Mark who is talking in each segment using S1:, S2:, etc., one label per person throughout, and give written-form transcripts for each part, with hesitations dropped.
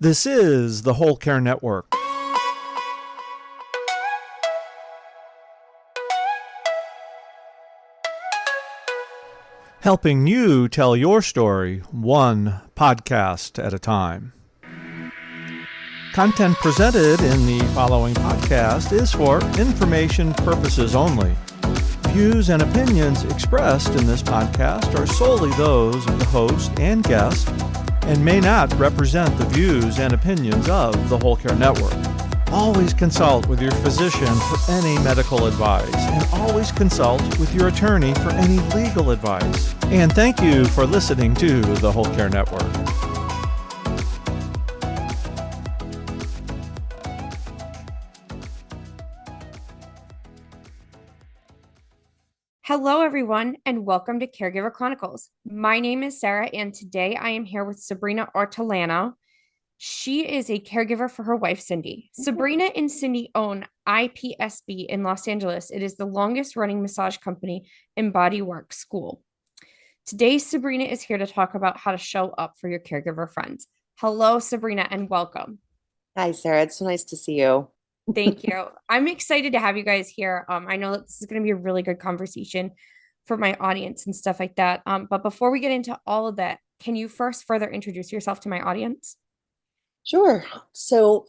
S1: This is the Whole Care Network. Helping you tell your story one podcast at a time. Content presented in the following podcast is for information purposes only. Views and opinions expressed in this podcast are solely those of the host and guest and may not represent the views and opinions of the Whole Care Network. Always consult with your physician for any medical advice, and always consult with your attorney for any legal advice. And thank you for listening to the Whole Care Network.
S2: Hello, everyone, and welcome to Caregiver Chronicles. My name is Sarah, and today I am here with Sabrina Ortolano. She is a caregiver for her wife, Cindy. Sabrina and Cindy own IPSB in Los Angeles. It is the longest running massage company in Bodywork School. Today, Sabrina is here to talk about how to show up for your caregiver friends. Hello, Sabrina, and welcome.
S3: Hi, Sarah. It's so nice to see you.
S2: Thank you. I'm excited to have you guys here. I know that this is going to be a really good conversation for my audience and stuff like that. But before we get into all of that, can you first further introduce yourself to my audience?
S3: Sure. So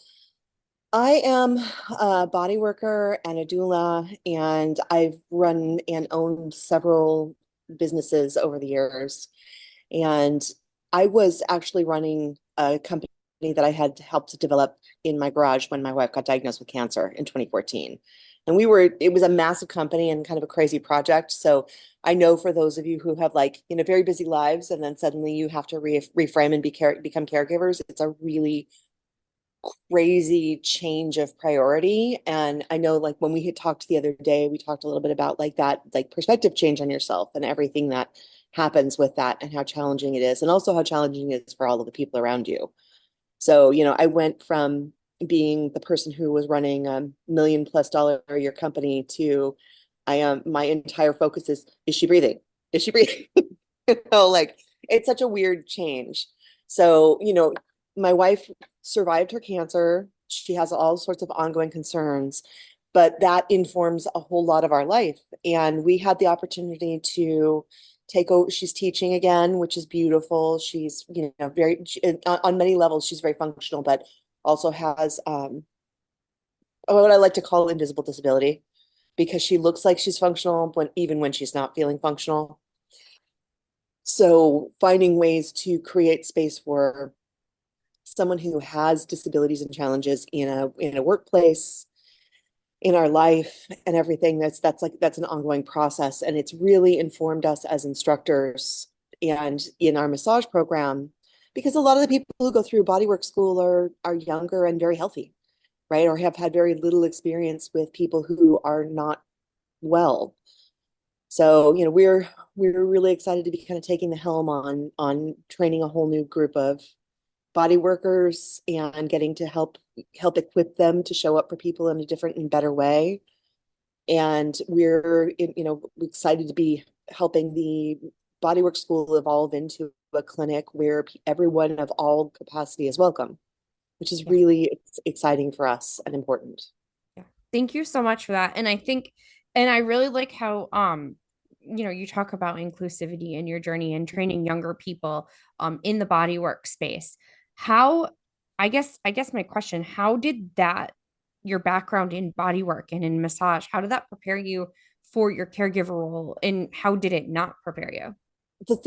S3: I am a body worker and a doula, and I've run and owned several businesses over the years. And I was actually running a company that I had helped to develop in my garage when my wife got diagnosed with cancer in 2014. And it was a massive company and kind of a crazy project. So I know for those of you who have very busy lives and then suddenly you have to reframe and become caregivers, it's a really crazy change of priority. And I know when we had talked the other day, we talked a little bit about that perspective change on yourself and everything that happens with that and how challenging it is, and also how challenging it is for all of the people around you. So, I went from being the person who was running $1 million+ a year company to my entire focus is she breathing? Is she breathing? It's such a weird change. So, my wife survived her cancer. She has all sorts of ongoing concerns, but that informs a whole lot of our life. And we had the opportunity to take over. She's teaching again, which is beautiful. She's, on many levels, she's very functional, but also has what I like to call invisible disability, because she looks like she's functional even when she's not feeling functional. So finding ways to create space for someone who has disabilities and challenges in a workplace, in our life and everything, that's an ongoing process. And it's really informed us as instructors and in our massage program, because a lot of the people who go through bodywork school are younger and very healthy, right? Or have had very little experience with people who are not well. So, we're really excited to be kind of taking the helm on training a whole new group of body workers and getting to help equip them to show up for people in a different and better way. And we're excited to be helping the bodywork school evolve into a clinic where everyone of all capacity is welcome, which is really exciting for us and important.
S2: Yeah. Thank you so much for that. And I really like how you talk about inclusivity in your journey and training younger people in the bodywork space. I guess my question, how did your background in bodywork and in massage, how did that prepare you for your caregiver role, and how did it not prepare you?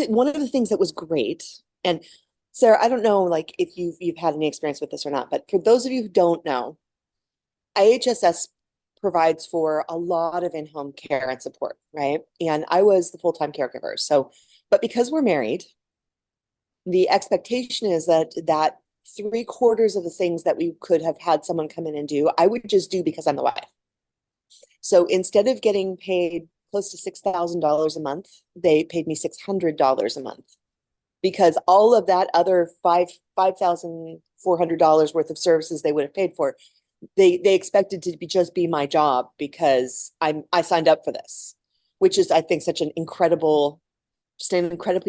S3: One of the things that was great, and Sarah, I don't know if you've had any experience with this or not, but for those of you who don't know, IHSS provides for a lot of in-home care and support, right? And I was the full-time caregiver. So, but because we're married, the expectation is that 3/4 of the things that we could have had someone come in and do, I would just do because I'm the wife. So instead of getting paid close to $6,000 a month, they paid me $600 a month, because all of that other $5,400 worth of services they would have paid for, they expected to just be my job because I signed up for this, which is, I think, such an incredibly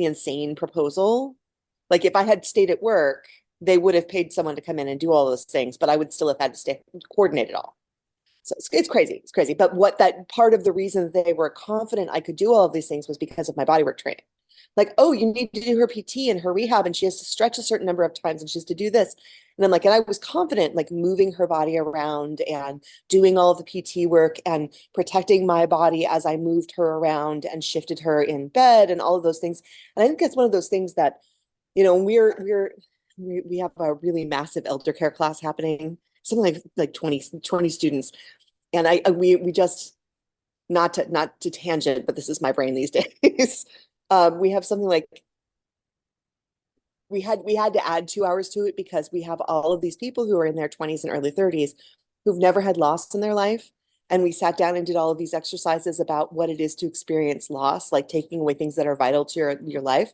S3: insane proposal. If I had stayed at work, they would have paid someone to come in and do all those things, but I would still have had to stay coordinate it all. So it's crazy. It's crazy. But what that part of the reason that they were confident I could do all of these things was because of my bodywork training. Like, oh, you need to do her PT and her rehab, and she has to stretch a certain number of times, and she has to do this. And I'm like, and I was confident, like moving her body around and doing all of the PT work and protecting my body as I moved her around and shifted her in bed and all of those things. And I think that's one of those things that, we have a really massive elder care class happening, something like 20 students. And we just, not to tangent, but this is my brain these days. We have something like we had to add 2 hours to it because we have all of these people who are in their 20s and early 30s who've never had loss in their life. And we sat down and did all of these exercises about what it is to experience loss, like taking away things that are vital to your life.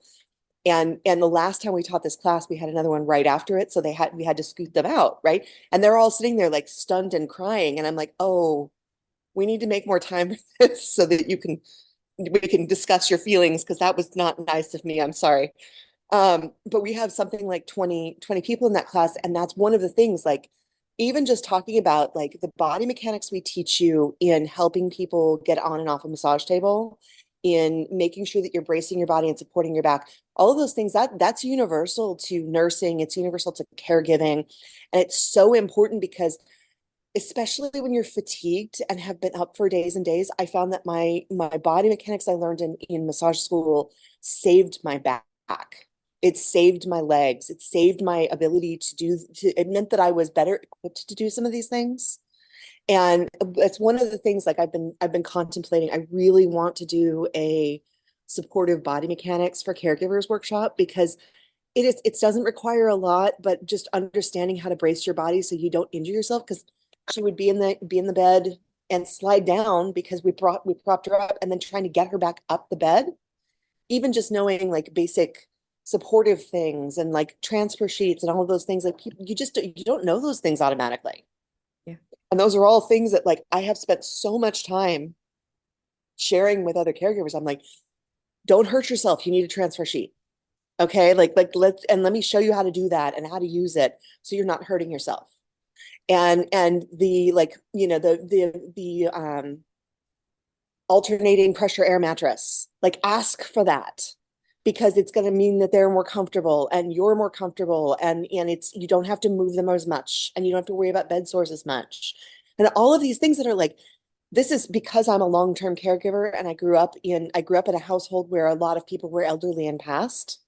S3: And the last time we taught this class, we had another one right after it. So we had to scoot them out, right? And they're all sitting there like stunned and crying. And I'm like, oh, we need to make more time for this so that we can discuss your feelings, because that was not nice of me. I'm sorry. But we have something like 20 people in that class. And that's one of the things, like, even just talking about like the body mechanics we teach you in helping people get on and off a massage table, in making sure that you're bracing your body and supporting your back, all of those things, that's universal to nursing, it's universal to caregiving. And it's so important because especially when you're fatigued and have been up for days and days, I found that my body mechanics I learned in massage school saved my back. It saved my legs. It saved my ability it meant that I was better equipped to do some of these things. And it's one of the things, like, I've been contemplating. I really want to do a supportive body mechanics for caregivers workshop, because it doesn't require a lot, but just understanding how to brace your body so you don't injure yourself. Because she would be in the bed and slide down because we propped her up, and then trying to get her back up the bed. Even just knowing like basic supportive things and like transfer sheets and all of those things, like you don't know those things automatically.
S2: Yeah.
S3: And those are all things that, like, I have spent so much time sharing with other caregivers. I'm like, don't hurt yourself. You need a transfer sheet. Okay. Like let me show you how to do that and how to use it so you're not hurting yourself. And the, like, the alternating pressure air mattress, like, ask for that, because it's going to mean that they're more comfortable and you're more comfortable, and you don't have to move them as much, and you don't have to worry about bed sores as much. And all of these things that are like, this is because I'm a long-term caregiver, and I grew up in a household where a lot of people were elderly and passed.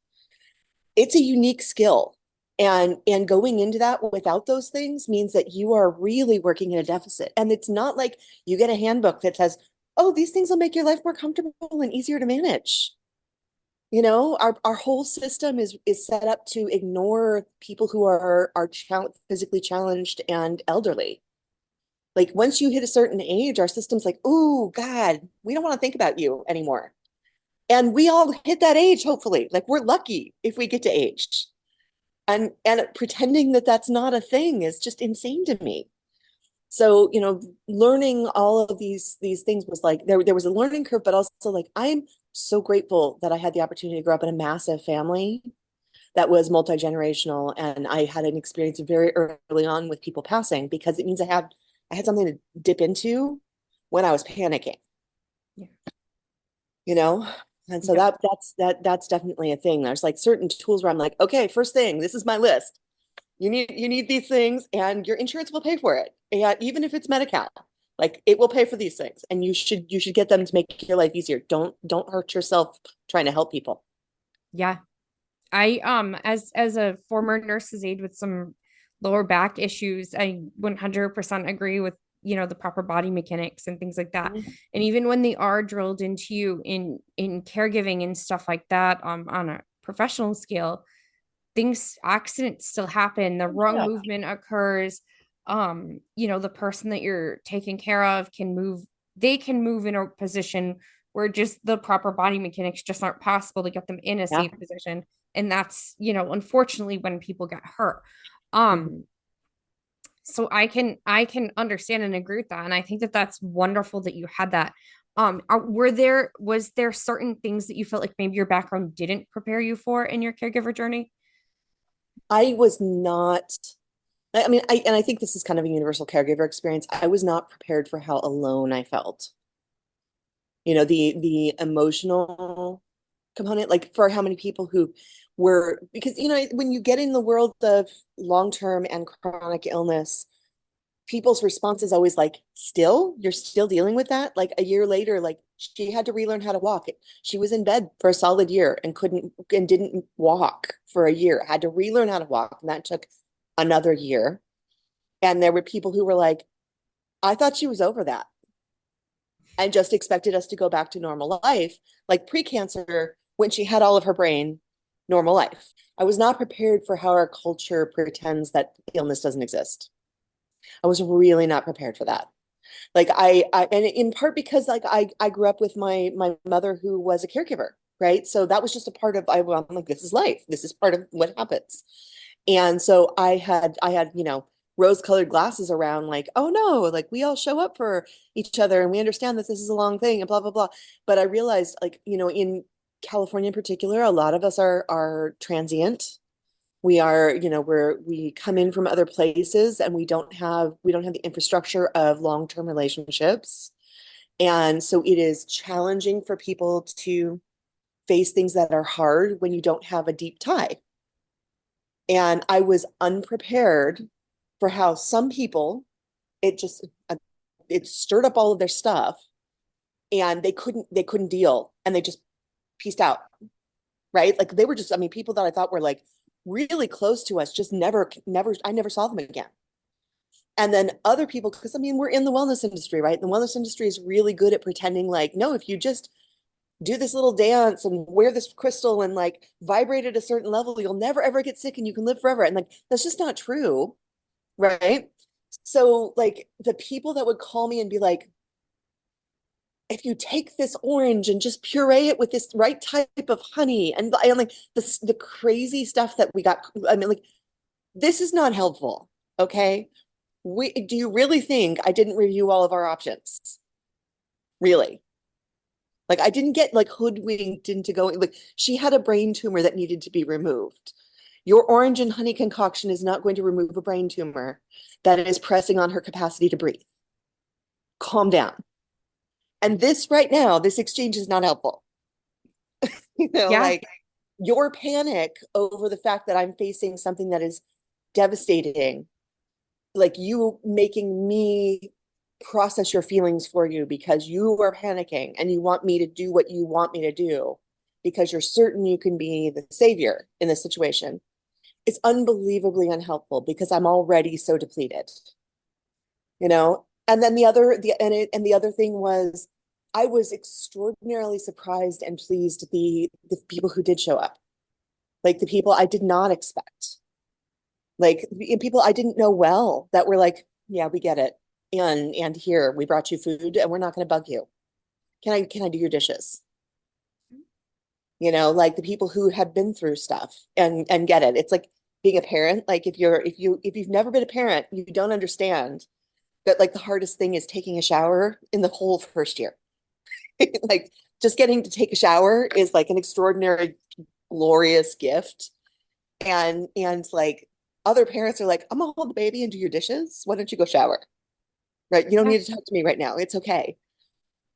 S3: It's a unique skill. And going into that without those things means that you are really working in a deficit. And it's not like you get a handbook that says, oh, these things will make your life more comfortable and easier to manage. Our whole system is set up to ignore people who are physically challenged and elderly. Like, once you hit a certain age, our system's like, oh God, we don't want to think about you anymore. And we all hit that age, hopefully. Like, we're lucky if we get to age. And pretending that that's not a thing is just insane to me. So, learning all of these things was like, there was a learning curve, but also, like, I'm so grateful that I had the opportunity to grow up in a massive family that was multi-generational, and I had an experience very early on with people passing, because it means I had something to dip into when I was panicking.
S2: Yeah.
S3: And so
S2: Yeah.
S3: that's definitely a thing. There's like certain tools where I'm like, okay, first thing, this is my list. You need these things, and your insurance will pay for it. And even if it's Medi-Cal, like, it will pay for these things, and you should get them to make your life easier. Don't hurt yourself trying to help people.
S2: Yeah. I as a former nurse's aide with some lower back issues, I 100% agree with, the proper body mechanics and things like that.
S3: Mhm.
S2: And even when they are drilled into you in caregiving and stuff like that, on a professional scale, accidents still happen. The wrong
S3: Yeah.
S2: movement occurs. The person that you're taking care of they can move in a position where just the proper body mechanics just aren't possible to get them in a
S3: Yeah.
S2: safe position. And that's, unfortunately, when people get hurt.
S3: Mhm.
S2: So I can understand and agree with that. And I think that that's wonderful that you had that. Was there certain things that you felt like maybe your background didn't prepare you for in your caregiver journey?
S3: I was not, I mean, and I think this is kind of a universal caregiver experience. I was not prepared for how alone I felt. The emotional component, like for how many people who were, because, when you get in the world of long-term and chronic illness, people's response is always like, you're still dealing with that? Like a year later, like she had to relearn how to walk. She was in bed for a solid year and didn't walk for a year, had to relearn how to walk. And that took another year. And there were people who were like, I thought she was over that and just expected us to go back to normal life, like pre-cancer, when she had all of her brain, normal life. I was not prepared for how our culture pretends that illness doesn't exist. I was really not prepared for that. Like and in part because like I grew up with my mother who was a caregiver, right? So that was just a part of I'm like, this is life. This is part of what happens. And so I had, rose-colored glasses around like, oh no, like we all show up for each other and we understand that this is a long thing and blah blah blah. But I realized, like, in California in particular, a lot of us are transient. We are, we come in from other places and we don't have the infrastructure of long-term relationships. And so it is challenging for people to face things that are hard when you don't have a deep tie. And I was unprepared for how some people, it just it stirred up all of their stuff and they couldn't deal and they just pieced out, right? Like they were just, I mean, people that I thought were like really close to us, just I never saw them again. And then other people, because I mean, we're in the wellness industry, right? The wellness industry is really good at pretending like, no, if you just do this little dance and wear this crystal and like vibrate at a certain level, you'll never ever get sick and you can live forever. And like, that's just not true, right? So like the people that would call me and be like, if you take this orange and just puree it with this right type of honey and like the crazy stuff that we got, I mean, like, this is not helpful. Okay. Do you really think I didn't review all of our options? Really? Like I didn't get like hoodwinked into going, like she had a brain tumor that needed to be removed. Your orange and honey concoction is not going to remove a brain tumor that is pressing on her capacity to breathe. Calm down. And this right now, this exchange is not helpful.
S2: Yeah.
S3: Like your panic over the fact that I'm facing something that is devastating, like you making me process your feelings for you because you are panicking and you want me to do what you want me to do because you're certain you can be the savior in this situation. It's unbelievably unhelpful because I'm already so depleted, And then the other thing was I was extraordinarily surprised and pleased the people who did show up, like the people I did not expect, like people I didn't know well that were like, yeah, we get it. And here we brought you food and we're not going to bug you. Can I do your dishes? Like the people who had been through stuff and get it. It's like being a parent. Like if you've never been a parent, you don't understand that like the hardest thing is taking a shower in the whole first year. Like just getting to take a shower is like an extraordinary, glorious gift. And like other parents are like, I'm gonna hold the baby and do your dishes. Why don't you go shower? Right? You don't
S2: Yeah.
S3: need to talk to me right now. It's okay.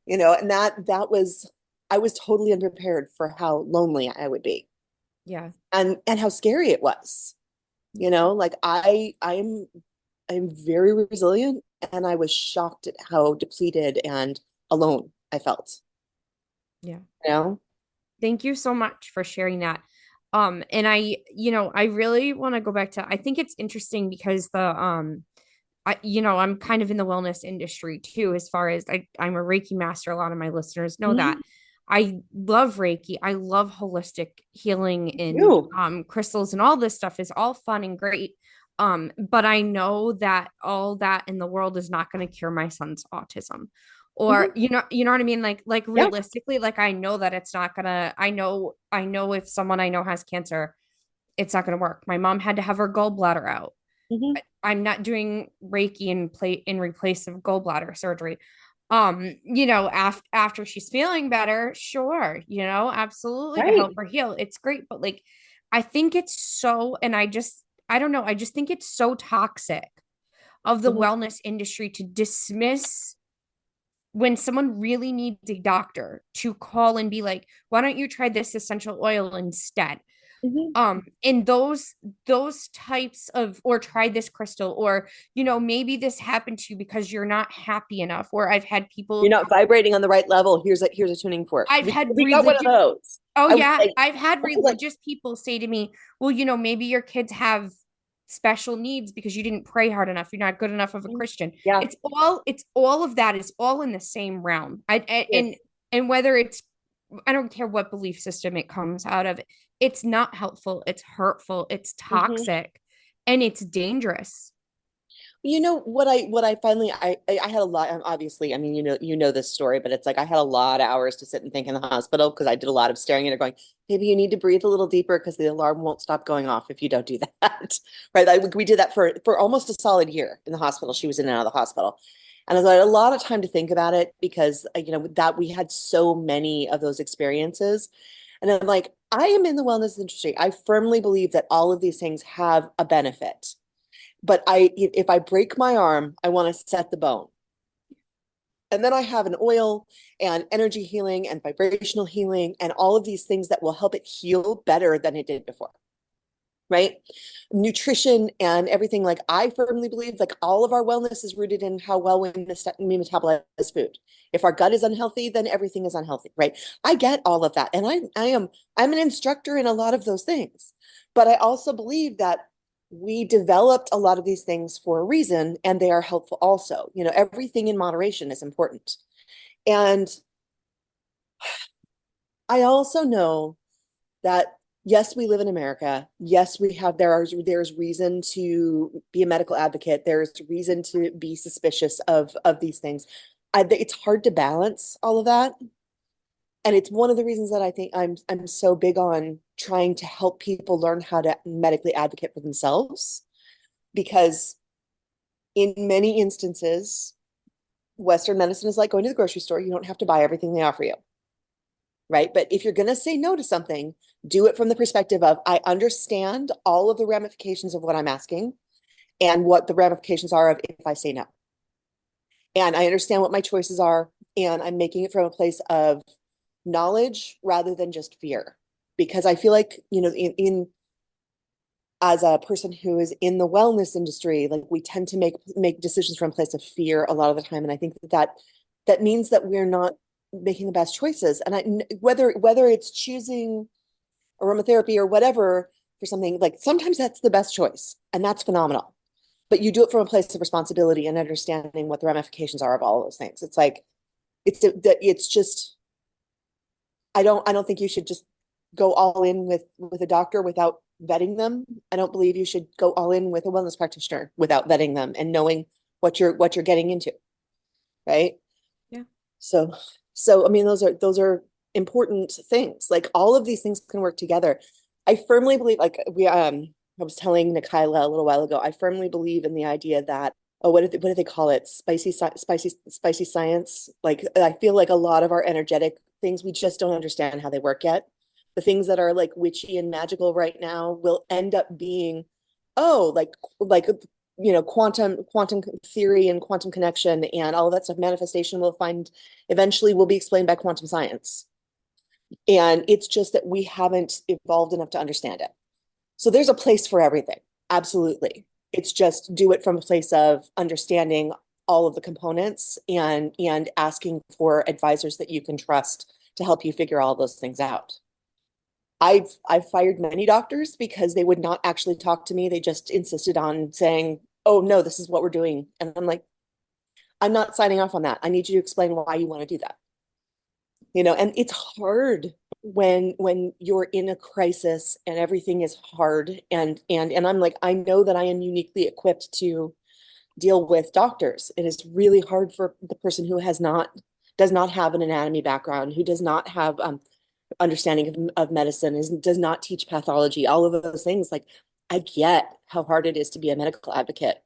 S3: And that was I was totally unprepared for how lonely I would be
S2: Yeah.
S3: and how scary it was. Like I'm very resilient and I was shocked at how depleted and alone I felt.
S2: Yeah.
S3: You know?
S2: Thank you so much for sharing that. And I really want to go back to, I think it's interesting because I'm kind of in the wellness industry too, as far as I'm a Reiki master. A lot of my listeners know that.
S3: Mhm.
S2: I love Reiki. I love holistic healing and
S3: You.
S2: crystals and all this stuff is all fun and great. But I know that all that in the world is not going to cure my son's autism. Or
S3: Mhm.
S2: you know what I mean? Like
S3: Yeah.
S2: realistically, like I know that it's not gonna, I know if someone I know has cancer, it's not gonna work. My mom had to have her gallbladder out.
S3: Mhm.
S2: I'm not doing Reiki in replace of gallbladder surgery. After she's feeling better, sure, absolutely to
S3: Right.
S2: help her heal. It's great, but like I think it's so, and I just I don't know. I just think it's so toxic of the
S3: Mhm.
S2: wellness industry to dismiss when someone really needs a doctor to call and be like, why don't you try this essential oil instead?
S3: Mhm.
S2: And those types of, or try this crystal, or maybe this happened to you because you're not happy enough. Or I've had
S3: You're
S2: people,
S3: not vibrating on the right level. Here's a tuning fork.
S2: I've
S3: We,
S2: had
S3: we got one of
S2: religious,
S3: those.
S2: oh
S3: I was
S2: yeah,
S3: like,
S2: I've had
S3: I was like,
S2: religious people say to me, well, maybe your kids have special needs because you didn't pray hard enough. You're not good enough of a Christian.
S3: yeah,
S2: It's all of that is all in the same realm.
S3: yes.
S2: And whether it's, I don't care what belief system it comes out of, it's not helpful, it's hurtful, it's
S3: Mhm.
S2: toxic, and it's dangerous.
S3: You know what I finally I had a lot obviously I mean you know this story but it's like I had a lot of hours to sit and think in the hospital because I did a lot of staring at it going maybe you need to breathe a little deeper because the alarm won't stop going off if you don't do that right we did that for almost a solid year in the hospital. She was in and out of the hospital and I had a lot of time to think about it because that we had so many of those experiences and I'm like I am in the wellness industry. I firmly believe that all of these things have a benefit, but if I break my arm, I want to set the bone. And then I have an oil and energy healing and vibrational healing and all of these things that will help it heal better than it did before. Right? Nutrition and everything. Like I firmly believe like all of our wellness is rooted in how well we metabolize food. If our gut is unhealthy, then everything is unhealthy, right? I get all of that. And I'm an instructor in a lot of those things. But I also believe that we developed a lot of these things for a reason and they are helpful also. Everything in moderation is important. And I also know that yes, we live in America. Yes, there's reason to be a medical advocate. There's reason to be suspicious of these things. It's hard to balance all of that. And it's one of the reasons that I think I'm so big on trying to help people learn how to medically advocate for themselves because in many instances, Western medicine is like going to the grocery store. You don't have to buy everything they offer you, right? But if you're going to say no to something, do it from the perspective of I understand all of the ramifications of what I'm asking and what the ramifications are of if I say no. And I understand what my choices are, and I'm making it from a place of knowledge rather than just fear. Because I feel like, in as a person who is in the wellness industry, like we tend to make decisions from a place of fear a lot of the time. And I think that means that we're not making the best choices. And whether it's choosing aromatherapy or whatever for something, like sometimes that's the best choice and that's phenomenal. But you do it from a place of responsibility and understanding what the ramifications are of all of those things. It's like it's just I don't think you should just go all in with a doctor without vetting them. I don't believe you should go all in with a wellness practitioner without vetting them and knowing what you're getting into, right?
S2: Yeah.
S3: So so I mean those are important things. Like all of these things can work together. I firmly believe like I was telling Nikayla a little while ago, I firmly believe in the idea that oh what do they call it? Spicy science. Like I feel like a lot of our energetic things we just don't understand how they work yet. The things that are like witchy and magical right now will end up being oh like quantum theory and quantum connection and all of that stuff manifestation will find eventually will be explained by quantum science, and it's just that we haven't evolved enough to understand it. So there's a place for everything, absolutely. It's just do it from a place of understanding all of the components and asking for advisors that you can trust to help you figure all those things out. I've fired many doctors because they would not actually talk to me. They just insisted on saying, "Oh no, this is what we're doing." And I'm like, "I'm not signing off on that. I need you to explain why you want to do that." And it's hard when you're in a crisis and everything is hard and I'm like, I know that I am uniquely equipped to deal with doctors. It is really hard for the person who does not have an anatomy background, who does not have understanding of medicine, does not teach pathology, all of those things. Like, I get how hard it is to be a medical advocate.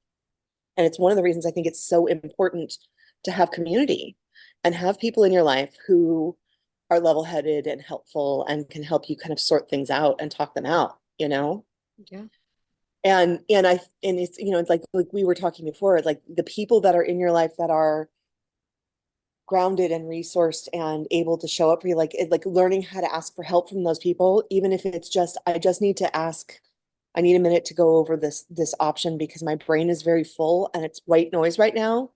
S3: And it's one of the reasons I think it's so important to have community and have people in your life who are level-headed and helpful and can help you kind of sort things out and talk them out.
S2: Yeah.
S3: And it's, it's like we were talking before, like the people that are in your life that are grounded and resourced and able to show up for you, like learning how to ask for help from those people, even if it's just, I just need to ask, I need a minute to go over this option because my brain is very full and it's white noise right now,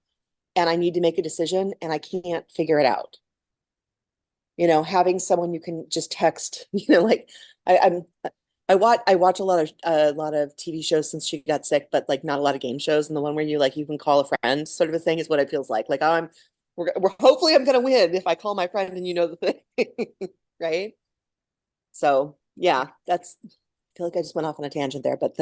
S3: and I need to make a decision and I can't figure it out. Having someone you can just text, like I, I'm I watch a lot of TV shows since she got sick, but like not a lot of game shows. And the one where you can call a friend sort of a thing is what it feels like. Like, oh, we're hopefully I'm gonna win if I call my friend and the thing, right? So yeah, I feel like I just went off on a tangent there, but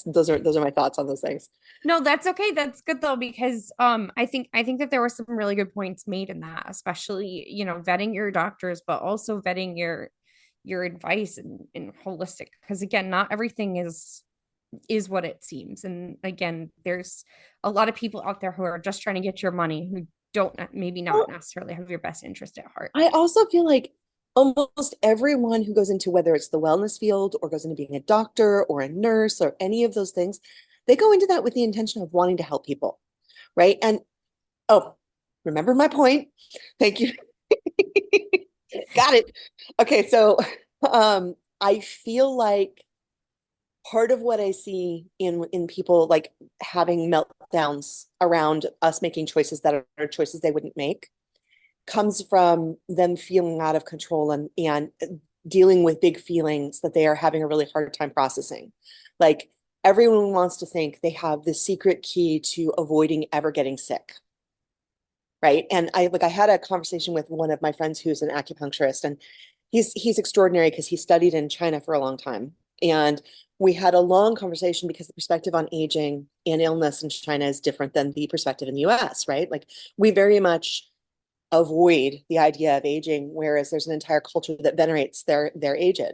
S3: those are my thoughts on those things.
S2: No, that's okay. That's good though, because I think that there were some really good points made in that, especially, vetting your doctors, but also vetting your advice and holistic. Because again, not everything is what it seems. And again, there's a lot of people out there who are just trying to get your money, who don't maybe not
S3: Well,
S2: necessarily have your best interest at heart.
S3: I also feel like almost everyone who goes into, whether it's the wellness field or goes into being a doctor or a nurse or any of those things, they go into that with the intention of wanting to help people, right? And oh, remember my point. Thank you. Got it. Okay, so I feel like part of what I see in people like having meltdowns around us making choices that are choices they wouldn't make comes from them feeling out of control and dealing with big feelings that they are having a really hard time processing. Like everyone wants to think they have the secret key to avoiding ever getting sick. Right. And I had a conversation with one of my friends who's an acupuncturist, and he's extraordinary because he studied in China for a long time. And we had a long conversation because the perspective on aging and illness in China is different than the perspective in the US, right? Like we very much avoid the idea of aging, whereas there's an entire culture that venerates their aged.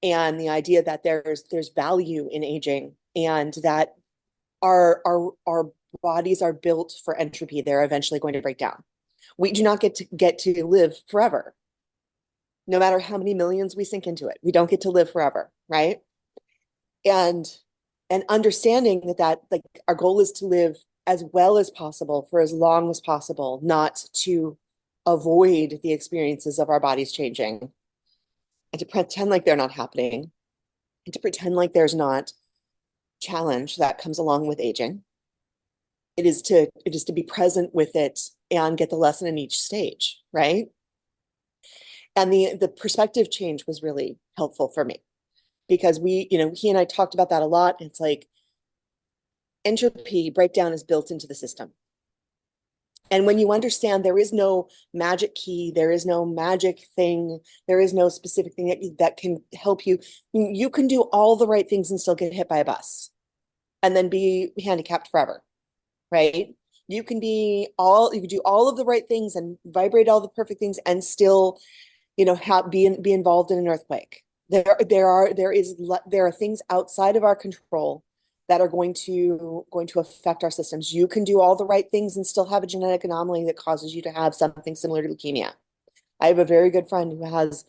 S3: And the idea that there's value in aging, and that our bodies are built for entropy. They're eventually going to break down. We do not get to live forever. No matter how many millions we sink into it, we don't get to live forever, right? And and understanding that like our goal is to live as well as possible for as long as possible, not to avoid the experiences of our bodies changing, and to pretend like they're not happening, and to pretend like there's not challenge that comes along with aging. It is to be present with it and get the lesson in each stage, right? And the perspective change was really helpful for me because he and I talked about that a lot. It's like entropy breakdown is built into the system. And when you understand there is no magic key, there is no magic thing, there is no specific thing that can help you. You can do all the right things and still get hit by a bus and then be handicapped forever, right? You can do all of the right things and vibrate all the perfect things and still, be involved in an earthquake. There are things outside of our control that are going to affect our systems. You can do all the right things and still have a genetic anomaly that causes you to have something similar to leukemia. I have a very good friend who has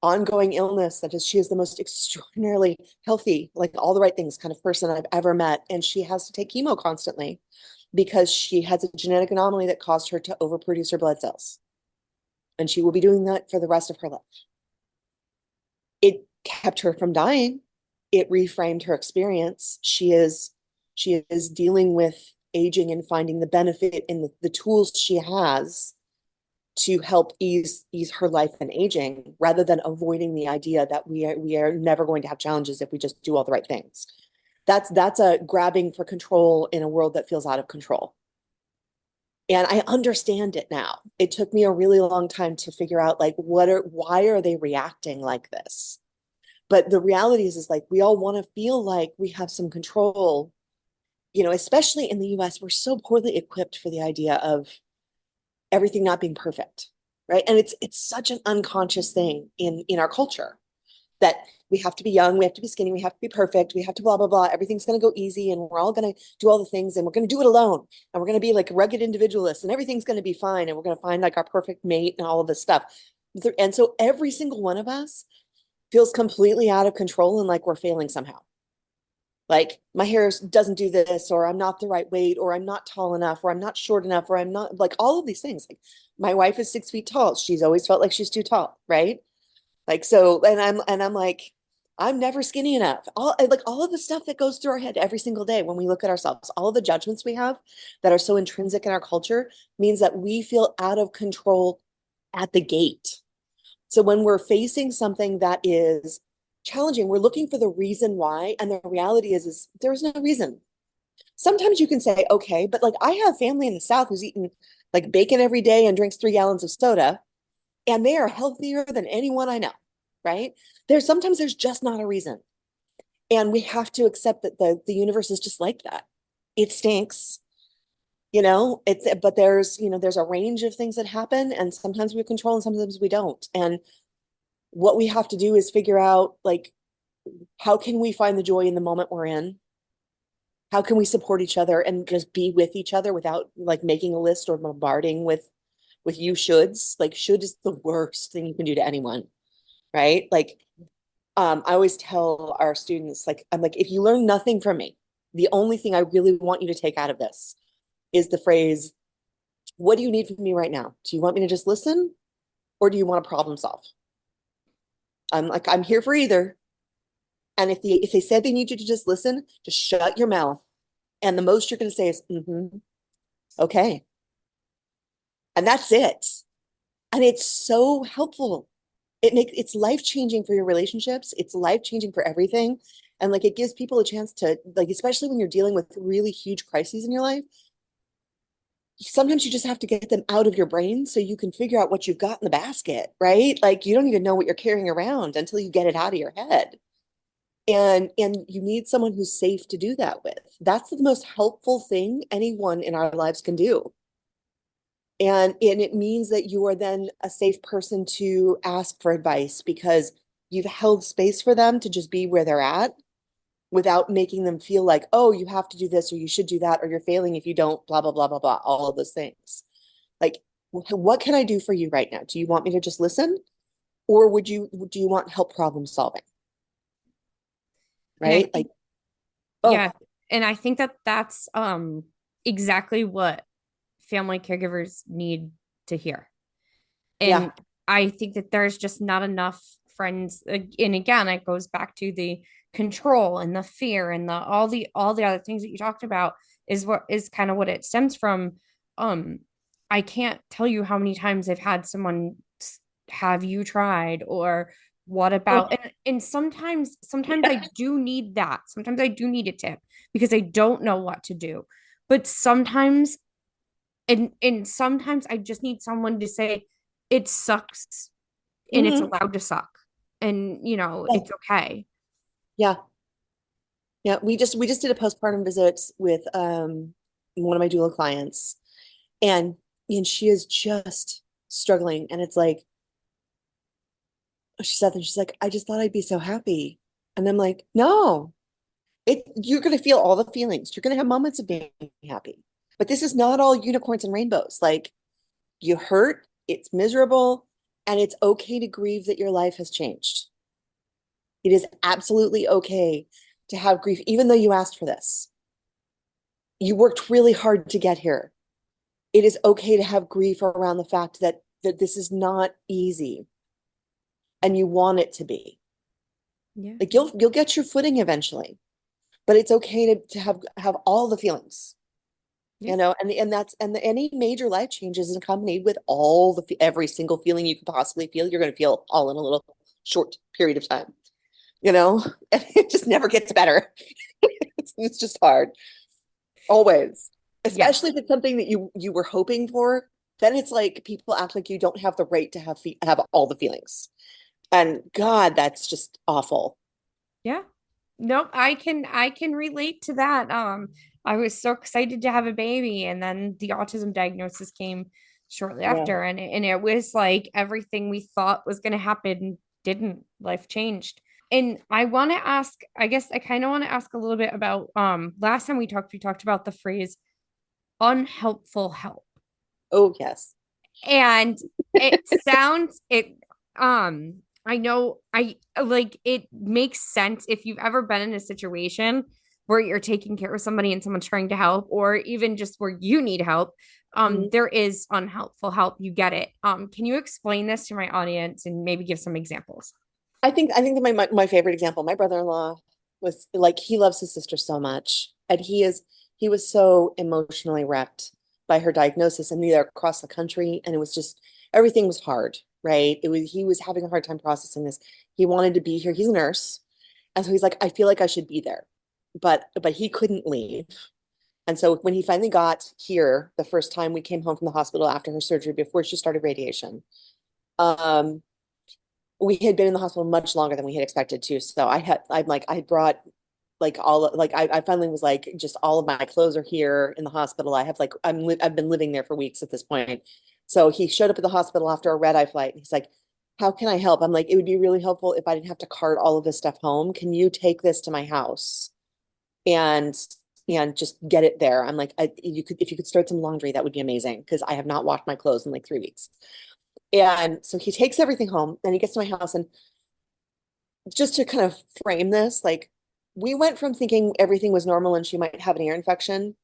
S3: ongoing illness she is the most extraordinarily healthy, like all the right things kind of person I've ever met. And she has to take chemo constantly because she has a genetic anomaly that caused her to overproduce her blood cells. And she will be doing that for the rest of her life. It kept her from dying. It reframed her experience. She is dealing with aging and finding the benefit in the tools she has to help ease her life and aging, rather than avoiding the idea that we are never going to have challenges if we just do all the right things. That's a grabbing for control in a world that feels out of control. And I understand it now. It took me a really long time to figure out like why are they reacting like this? But the reality is like we all want to feel like we have some control, especially in the US. We're so poorly equipped for the idea of everything not being perfect, right? And it's such an unconscious thing in our culture that we have to be young, we have to be skinny, we have to be perfect, we have to blah blah blah. Everything's going to go easy, and we're all going to do all the things, and we're going to do it alone, and we're going to be like rugged individualists, and everything's going to be fine, and we're going to find like our perfect mate and all of this stuff. And so every single one of us feels completely out of control and like we're failing somehow. Like my doesn't do this, or I'm not the right weight, or I'm not tall enough, or I'm not short enough, or I'm not like all of these things. Like my wife is 6 feet tall. She's always felt like she's too tall, right? Like so, and I'm like, I'm never skinny enough. All of the stuff that goes through our head every single day when we look at ourselves, all of the judgments we have that are so intrinsic in our culture means that we feel out of control at the gate. So when we're facing something that is challenging, we're looking for the reason why, and the reality is there's no reason. Sometimes you can say, okay, but like I have family in the South who's eaten like bacon every day and drinks 3 gallons of soda, and they are healthier than anyone I know, right? There's just not a reason. And we have to accept that the universe is just like that. It stinks, but there's a range of things that happen, and sometimes we control and sometimes we don't. And what we have to do is figure out like how can we find the joy in the moment we're in? How can we support each other and just be with each other without like making a list or bombarding with you shoulds? Like should is the worst thing you can do to anyone, right? Like I always tell our students, like, I'm like, if you learn nothing from me, the only thing I really want you to take out of this is the phrase, what do you need from me right now? Do you want me to just listen or do you want to problem solve? I'm like, I'm here for either. And if they said they need you to just listen, just shut your mouth. And the most you're going to say is, okay. And that's it. And it's so helpful. It's life changing for your relationships. It's life changing for everything. And like it gives people a chance to like, especially when you're dealing with really huge crises in your life, sometimes you just have to get them out of your brain so you can figure out what you've got in the basket, right? Like you don't even know what you're carrying around until you get it out of your head. And you need someone who's safe to do that with. That's the most helpful thing anyone in our lives can do. And it means that you are then a safe person to ask for advice because you've held space for them to just be where they're at without making them feel like, oh, you have to do this or you should do that or you're failing if you don't, blah, blah, blah, blah, blah, all of those things. Like, what can I do for you right now? Do you want me to just listen? Or do you want help problem solving?
S2: And I
S3: Right?
S2: think,
S3: Like, oh,
S2: yeah, and I think that that's exactly what family caregivers need to hear.
S3: yeah.
S2: And I think that there's just not enough friends. And again, it goes back to the control and the fear and the all the other things that you talked about is what is kind of what it stems from. Um, I can't tell you how many times I've had someone have you tried or what
S3: Oh,
S2: about and sometimes I do need that. Sometimes I do need a tip because I don't know what to do. But sometimes and sometimes I just need someone to say it sucks and it's
S3: mhm.
S2: allowed to suck and
S3: Yeah.
S2: it's okay.
S3: Yeah. Yeah. We just did a postpartum visit with one of my doula clients and and she is just struggling. And it's like she said, and she's like, I just thought I'd be so happy. And I'm like, no, you're gonna feel all the feelings. You're gonna have moments of being happy. But this is not all unicorns and rainbows. Like you hurt, it's miserable, and it's okay to grieve that your life has changed. It is absolutely okay to have grief, even though you asked for this. You worked really hard to get here. It is okay to have grief around the fact that this is not easy and you want it to be.
S2: Yeah.
S3: Like you'll get your footing eventually, but it's okay to have all the feelings,
S2: Yeah.
S3: and any major life change is accompanied with all every single feeling you could possibly feel. You're going to feel all in a little short period of time, and it just never gets better. It's just hard. Always.
S2: Yeah.
S3: Especially if it's something that you were hoping for, then it's like people act like you don't have the right to have all the feelings. And God, that's just awful.
S2: Yeah. Nope, I can relate to that. I was so excited to have a baby and then the autism diagnosis came shortly
S3: Yeah.
S2: after and it was like everything we thought was going to happen didn't. Life changed. And I want to ask, I guess I kind of want to ask a little bit about last time we talked about the phrase unhelpful help.
S3: Oh, yes.
S2: And it sounds it I know I like it makes sense if you've ever been in a situation where you're taking care of somebody and someone's trying to help, or even just where you need help,
S3: Mhm.
S2: there is unhelpful help. You get it. Can you explain this to my audience and maybe give some examples?
S3: I think that my favorite example, my brother-in-law was like, he loves his sister so much, and he was so emotionally wrecked by her diagnosis, and they're across the country, and it was just everything was hard, right? He was having a hard time processing this. He wanted to be here. He's a nurse, and so he's like, I feel like I should be there, but he couldn't leave. And so when he finally got here, the first time we came home from the hospital after her surgery, before she started radiation, um, we had been in the hospital much longer than we had expected to. So I brought like I finally was like, just all of my clothes are here in the hospital. I have like, I've been living there for weeks at this point. So he showed up at the hospital after a red eye flight. He's like, how can I help? I'm like, it would be really helpful if I didn't have to cart all of this stuff home. Can you take this to my house and just get it there? I'm like, if you could start some laundry, that would be amazing, because I have not washed my clothes in like 3 weeks. And so he takes everything home, and he gets to my house, and just to kind of frame this, like, we went from thinking everything was normal and she might have an ear infection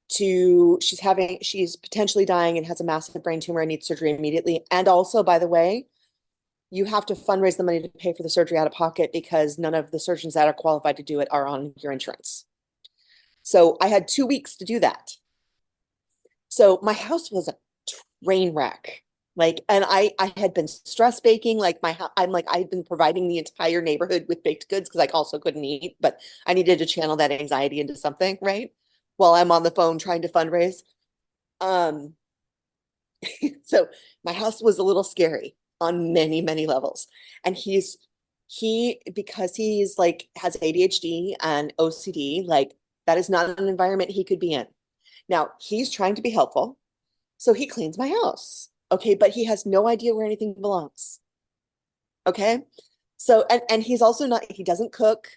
S3: to she's potentially dying and has a massive brain tumor and needs surgery immediately. And also, by the way, you have to fundraise the money to pay for the surgery out of pocket, because none of the surgeons that are qualified to do it are on your insurance. So I had 2 weeks to do that. So my house was a train wreck. Like, and I had been stress baking, like I'm like, I'd been providing the entire neighborhood with baked goods, because I also couldn't eat, but I needed to channel that anxiety into something, right? While I'm on the phone trying to fundraise. Um, so my house was a little scary on many, many levels. And because he's like, has ADHD and OCD, like, that is not an environment he could be in. Now he's trying to be helpful, so he cleans my house. Okay, but he has no idea where anything belongs. Okay. So, and he's also not, he doesn't cook.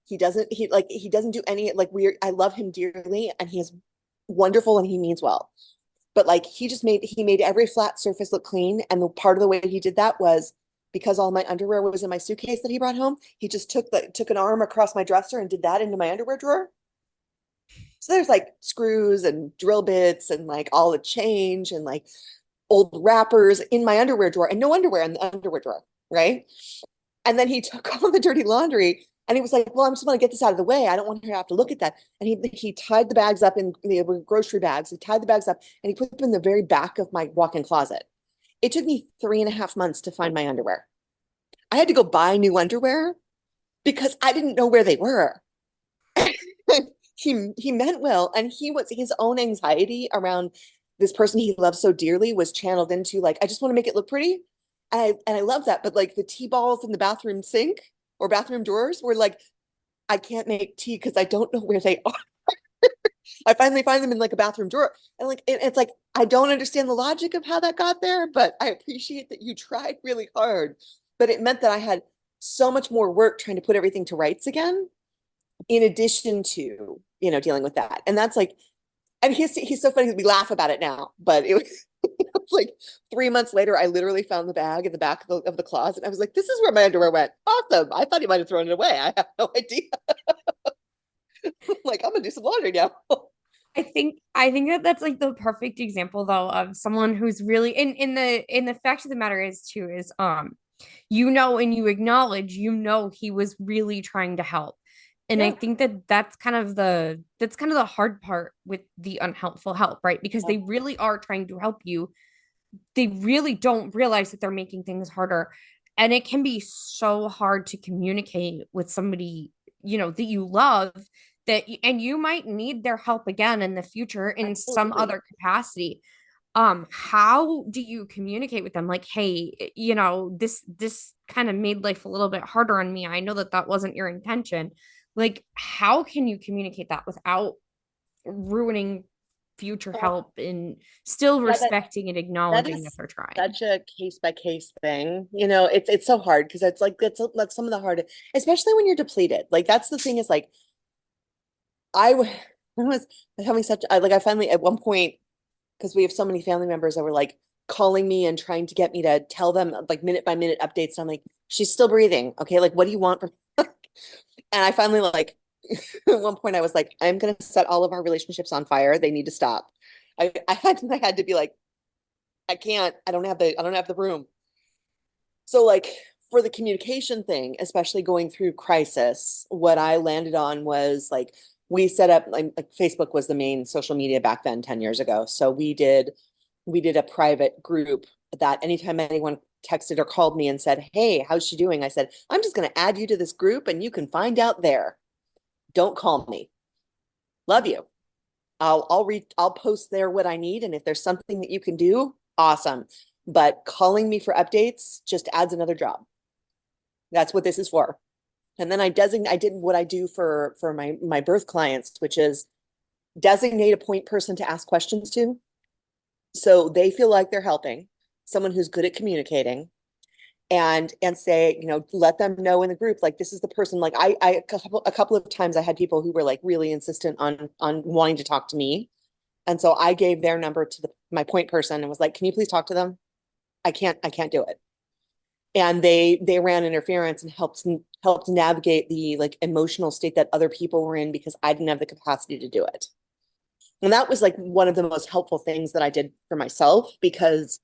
S3: He doesn't do any, like, weird. I love him dearly, and he is wonderful, and he means well. But like, he made every flat surface look clean. And the part of the way he did that was, because all my underwear was in my suitcase that he brought home, he just took an arm across my dresser and did that into my underwear drawer. So there's like screws and drill bits and like all the change and like old wrappers in my underwear drawer, and no underwear in the underwear drawer, right? And then he took all the dirty laundry, and he was like, well, I just want to get this out of the way. I don't want her to have to look at that. And he tied the bags up in the grocery bags. He tied the bags up, and he put them in the very back of my walk-in closet. It took me 3.5 months to find my underwear. I had to go buy new underwear because I didn't know where they were. He meant well, and his own anxiety around this person he loves so dearly was channeled into, like, I just want to make it look pretty. And I love that. But like, the tea balls in the bathroom sink or bathroom drawers were like, I can't make tea because I don't know where they are. I finally find them in like a bathroom drawer. And like, it's like, I don't understand the logic of how that got there, but I appreciate that you tried really hard. But it meant that I had so much more work trying to put everything to rights again, in addition to, dealing with that. And that's like, and he's so funny, we laugh about it now, but it was, it was like 3 months later, I literally found the bag in the back of the closet. I was like, this is where my underwear went. Awesome. I thought he might have thrown it away. I have no idea. Like, I'm gonna do some laundry now.
S2: I think that that's like the perfect example though of someone who's really in the fact of the matter is too is and you acknowledge he was really trying to help. And I
S3: Yeah.
S2: think that that's kind of the hard part with the unhelpful help, right? Because they really are trying to help you. They really don't realize that they're making things harder. And it can be so hard to communicate with somebody, that you love, and you might need their help again in the future in some
S3: Absolutely.
S2: other capacity. How do you communicate with them? Like, hey, this kind of made life a little bit harder on me. I know that that wasn't your intention. Like, how can you communicate that without ruining future help and still
S3: Yeah,
S2: respecting and
S3: that
S2: acknowledging that
S3: is
S2: they're trying?
S3: such a case by case thing. It's so hard, because it's like, that's some of the hardest, especially when you're depleted. Like, that's the thing, is like, I w- I was having like, I finally at one point, because we have so many family members that were like calling me and trying to get me to tell them like minute by minute updates. And I'm like, she's still breathing. Okay. Like, what do you want from, and I finally like At one point I was like, I'm going to set all of our relationships on fire. They need to stop. I had to be like, I can't, I don't have the room. So like for the communication thing, especially going through crisis, what I landed on was like we set up like Facebook was the main social media back then 10 years ago. So we did a private group that anytime anyone texted or called me and said, "Hey, how's she doing?" I said, "I'm just going to add you to this group and you can find out there. Don't call me. Love you. I'll post there what I need, and if there's something that you can do, awesome. But calling me for updates just adds another job. That's what this is for." And then I did what I do for my birth clients, which is designate a point person to ask questions to, so they feel like they're helping, someone who's good at communicating, and say, let them know in the group, like this is the person. Like a couple of times I had people who were like really insistent on wanting to talk to me. And so I gave their number to my point person and was like, "Can you please talk to them? I can't do it." And they ran interference and helped navigate the like emotional state that other people were in because I didn't have the capacity to do it. And that was like one of the most helpful things that I did for myself because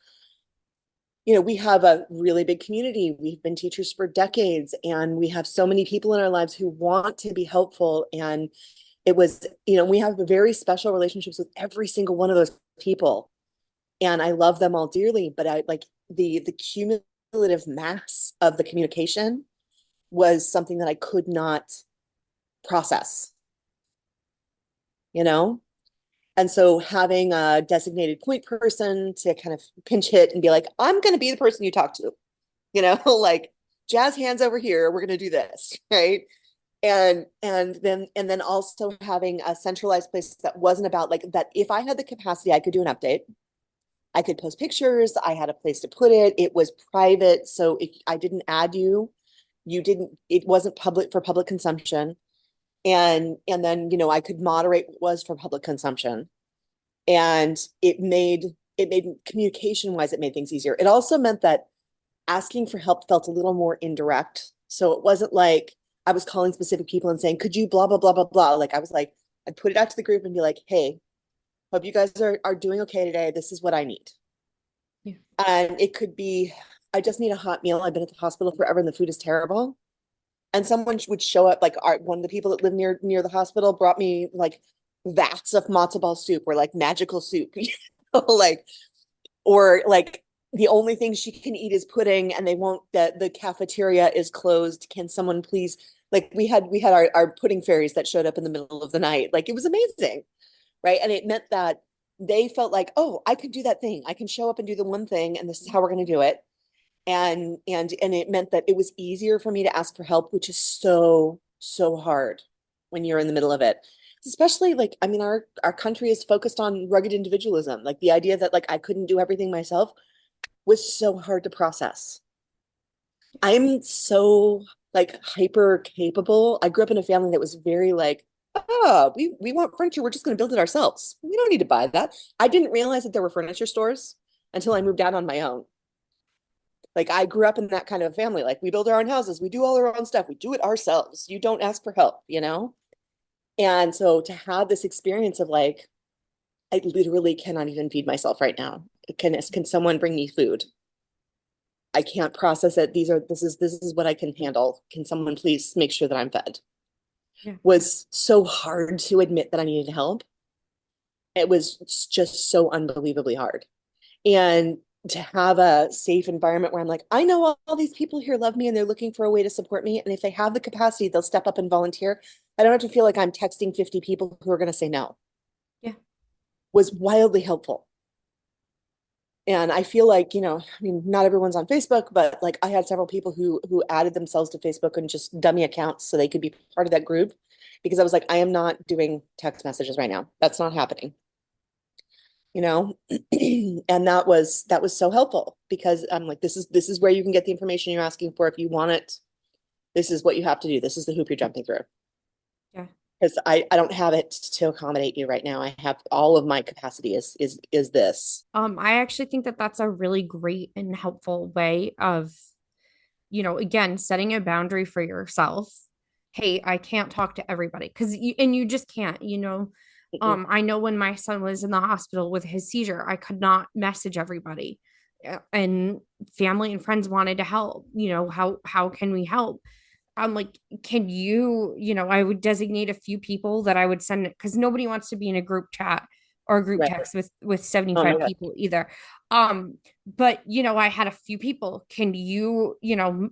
S3: we have a really big community. We've been teachers for decades, and we have so many people in our lives who want to be helpful. And it was, we have very special relationships with every single one of those people. And I love them all dearly, but I like the cumulative mass of the communication was something that I could not process, you know? And so having a designated point person to kind of pinch hit and be like, "I'm going to be the person you talk to, like jazz hands over here, we're going to do this," right? And then also having a centralized place that wasn't about like that. If I had the capacity, I could do an update. I could post pictures. I had a place to put it. It was private. So if I didn't add you, it wasn't public for public consumption. And then, I could moderate what was for public consumption. And it made communication wise, it made things easier. It also meant that asking for help felt a little more indirect. So it wasn't like I was calling specific people and saying, "Could you blah, blah, blah, blah, blah." Like I was like, I'd put it out to the group and be like, "Hey, hope you guys are doing okay today. This is what I need."
S2: Yeah.
S3: And it could be, "I just need a hot meal. I've been at the hospital forever and the food is terrible." And someone would show up, like one of the people that live near the hospital brought me like vats of matzo ball soup or like magical soup, like, or like the only thing she can eat is pudding and they won't, that the cafeteria is closed. Can someone please, like we had our pudding fairies that showed up in the middle of the night. Like it was amazing. Right. And it meant that they felt like, "Oh, I could do that thing. I can show up and do the one thing, and this is how we're going to do it." And it meant that it was easier for me to ask for help, which is so hard when you're in the middle of it. Especially like, I mean, our country is focused on rugged individualism. Like the idea that like I couldn't do everything myself was so hard to process. I'm so like hyper capable. I grew up in a family that was very like, "Oh, we want furniture. We're just going to build it ourselves. We don't need to buy that." I didn't realize that there were furniture stores until I moved out on my own. Like I grew up in that kind of family. Like we build our own houses, we do all our own stuff, we do it ourselves. You don't ask for help. And so to have this experience of like, I literally cannot even feed myself right now. Can someone bring me food? I can't process it. This is what I can handle. Can someone please make sure that I'm fed?
S2: Yeah.
S3: Was so hard to admit that I needed help. It was just so unbelievably hard. And to have a safe environment where I'm like, I know all these people here love me and they're looking for a way to support me. And if they have the capacity, they'll step up and volunteer. I don't have to feel like I'm texting 50 people who are going to say no.
S2: Yeah.
S3: Was wildly helpful. And I feel like, I mean, not everyone's on Facebook, but like I had several people who added themselves to Facebook and just dummy accounts so they could be part of that group, because I was like, I am not doing text messages right now. That's not happening. And that was so helpful because I'm like, this is where you can get the information you're asking for. If you want it, this is what you have to do. This is the hoop you're jumping through.
S2: Yeah.
S3: Because I don't have it to accommodate you right now. I have all of my capacity is this.
S2: I actually think that that's a really great and helpful way of, again, setting a boundary for yourself hey, I can't talk to everybody because you just can't,
S3: Mm-mm.
S2: I know when my son was in the hospital with his seizure, I could not message everybody. And family and friends wanted to help. How can we help? I'm like, can you, I would designate a few people that I would send it because nobody wants to be in a group chat or a group
S3: Right.
S2: text with
S3: Oh my
S2: 75
S3: God.
S2: people either. But I had a few people. Can you,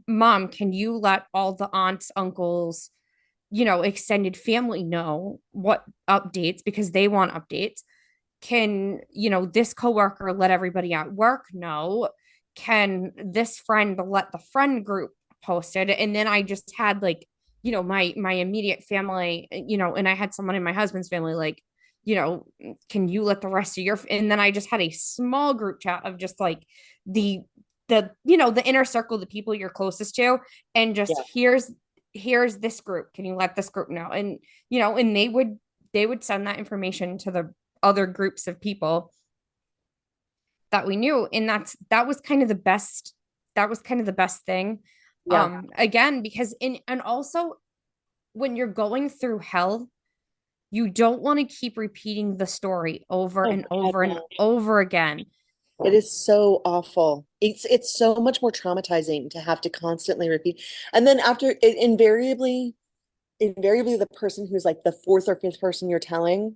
S2: mom, can you let all the aunts, uncles, extended family know what updates because they want updates? Can, this coworker let everybody at work know? Can this friend let the friend group post it? And then I just had like, my immediate family, and I had someone in my husband's family like, you know, can you let the rest of your and then I just had a small group chat of just like the the inner circle, the people you're closest to, and just
S3: Yeah.
S2: here's this group. Can you let this group know? And and they would send that information to the other groups of people that we knew, and that was kind of the best, thing.
S3: Yeah.
S2: Again, because in and also when you're going through hell, you don't want to keep repeating the story over
S3: Oh
S2: and
S3: God,
S2: over and
S3: no.
S2: over again.
S3: It is so awful. It's so much more traumatizing to have to constantly repeat. And then after it, invariably the person who's like the fourth or fifth person you're telling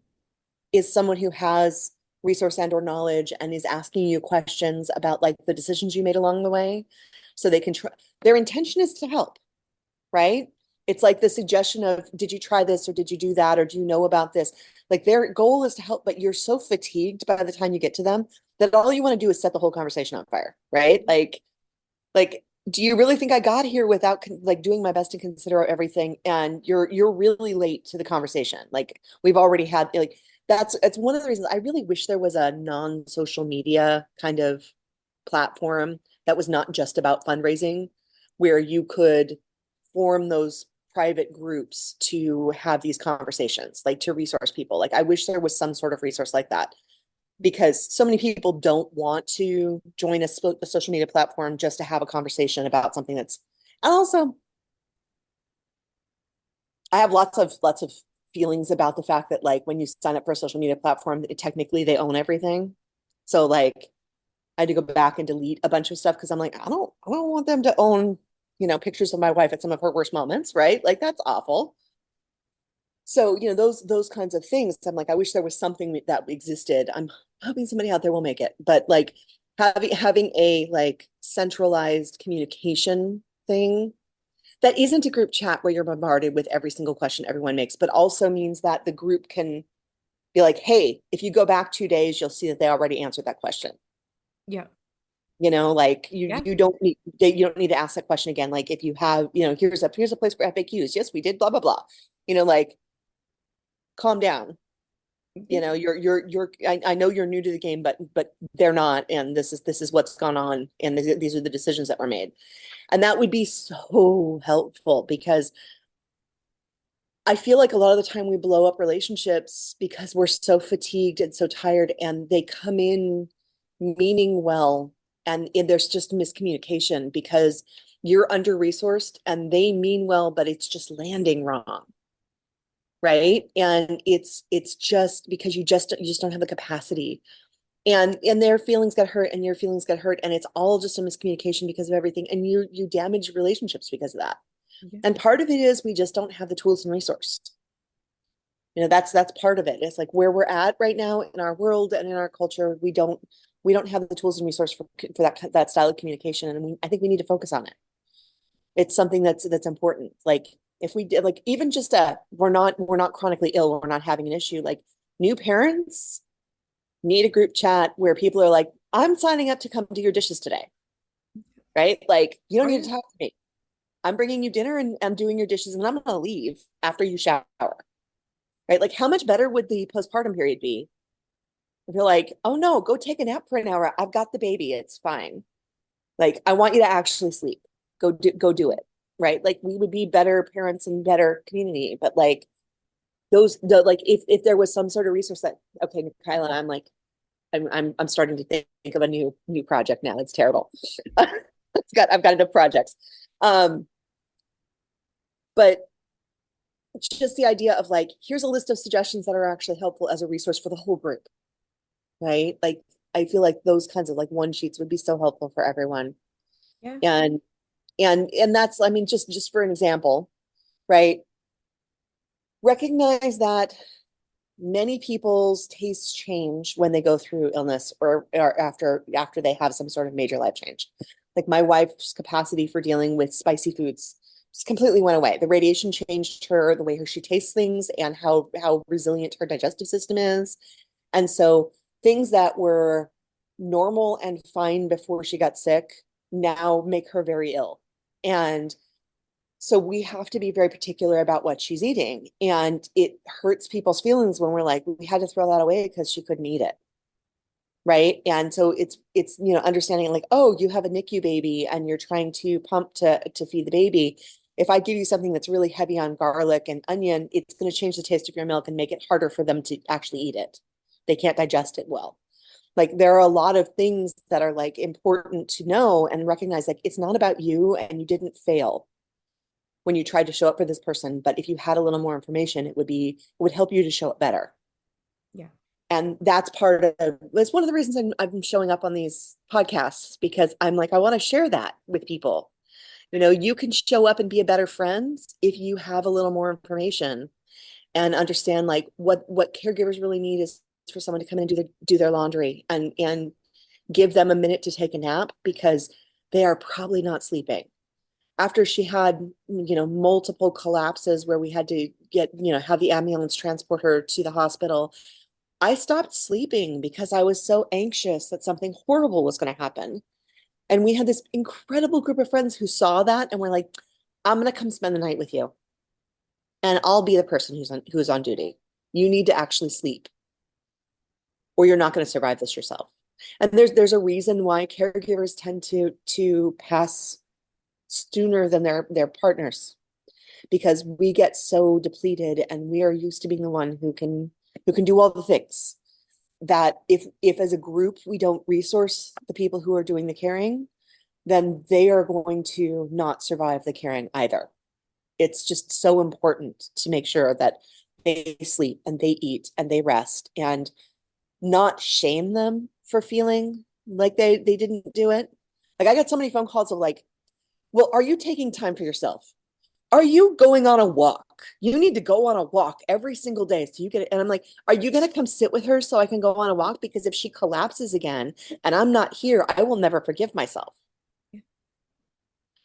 S3: is someone who has resource and or knowledge and is asking you questions about like the decisions you made along the way so they can try. Their intention is to help, right? It's like the suggestion of, did you try this or did you do that or do you know about this? Like their goal is to help, but you're so fatigued by the time you get to them that all you want to do is set the whole conversation on fire, right? Like, do you really think I got here without like doing my best to consider everything? And you're really late to the conversation. Like we've already had like it's one of the reasons I really wish there was a non-social media kind of platform that was not just about fundraising, where you could form those private groups to have these conversations, like to resource people. Like I wish there was some sort of resource like that because so many people don't want to join a social media platform just to have a conversation about something that's, and also I have lots of feelings about the fact that like when you sign up for a social media platform, technically they own everything. So like I had to go back and delete a bunch of stuff because I'm like, I don't want them to own, pictures of my wife at some of her worst moments, right? Like that's awful. So, those kinds of things. I'm like, I wish there was something that existed. I'm hoping somebody out there will make it. But like having a like centralized communication thing that isn't a group chat where you're bombarded with every single question everyone makes, but also means that the group can be like, hey, if you go back 2 days, you'll see that they already answered that question.
S2: Yeah.
S3: Like
S2: Yeah.
S3: you don't need to ask that question again. Like if you have, here's a place for FAQs. Yes, we did blah blah blah. Like calm down. I know you're new to the game, but they're not, and this is what's gone on, and these are the decisions that were made. And that would be so helpful because I feel like a lot of the time we blow up relationships because we're so fatigued and so tired, and they come in meaning well, and there's just miscommunication because you're under-resourced and they mean well, but it's just landing wrong. Right. And it's just because you just don't have the capacity. And their feelings get hurt and your feelings get hurt. And it's all just a miscommunication because of everything. And you damage relationships because of that.
S2: Yeah.
S3: And part of it is we just don't have the tools and resources. That's part of it. It's like where we're at right now in our world and in our culture, we don't have the tools and resources for that style of communication. And I think we need to focus on it. It's something that's important. Like if we did like even just we're not chronically ill, we're not having an issue. Like new parents need a group chat where people are like, I'm signing up to come do your dishes today. Right? Like you don't
S2: Oh
S3: need
S2: yeah.
S3: to talk to me. I'm bringing you dinner and I'm doing your dishes and I'm gonna leave after you shower. Right? Like how much better would the postpartum period be if you're like, oh no, go take a nap for an hour. I've got the baby. It's fine. Like I want you to actually sleep. Go do it. Right? Like we would be better parents and better community. But like like if there was some sort of resource that okay, Kyla, I'm like I'm starting to think of a new project now. It's terrible. I've got enough projects. But it's just the idea of like, here's a list of suggestions that are actually helpful as a resource for the whole group, right? Like, I feel like those kinds of like one sheets would be so helpful for everyone.
S2: Yeah.
S3: And that's, I mean, just for an example, right? Recognize that many people's tastes change when they go through illness or after they have some sort of major life change. Like my wife's capacity for dealing with spicy foods just completely went away. The radiation changed her, the way she tastes things, and how resilient her digestive system is. And so things that were normal and fine before she got sick now make her very ill. And so we have to be very particular about what she's eating. And it hurts people's feelings when we're like, we had to throw that away because she couldn't eat it. Right. And so it's, understanding like, oh, you have a NICU baby and you're trying to pump to feed the baby. If I give you something that's really heavy on garlic and onion, it's going to change the taste of your milk and make it harder for them to actually eat it. They can't digest it well. Like there are a lot of things that are like important to know and recognize like it's not about you and you didn't fail when you tried to show up for this person. But if you had a little more information, it would help you to show up better.
S2: Yeah.
S3: And that's one of the reasons I'm showing up on these podcasts, because I'm like, I want to share that with people. You can show up and be a better friend if you have a little more information and understand like what caregivers really need is for someone to come in and do their laundry and give them a minute to take a nap because they are probably not sleeping. After she had, multiple collapses where we had to have the ambulance transport her to the hospital, I stopped sleeping because I was so anxious that something horrible was going to happen. And we had this incredible group of friends who saw that and were like, I'm going to come spend the night with you. And I'll be the person who's on duty. You need to actually sleep or you're not going to survive this yourself. And there's a reason why caregivers tend to pass sooner than their partners, because we get so depleted and we are used to being the one who can do all the things, that if as a group we don't resource the people who are doing the caring, then they are going to not survive the caring either. It's just so important to make sure that they sleep and they eat and they rest, and not shame them for feeling like they didn't do it. Like I got so many phone calls of like, well, are you taking time for yourself? Are you going on a walk? You need to go on a walk every single day so you get it. And I'm like, are you going to come sit with her so I can go on a walk? Because if she collapses again and I'm not here, I will never forgive myself.
S2: Yeah.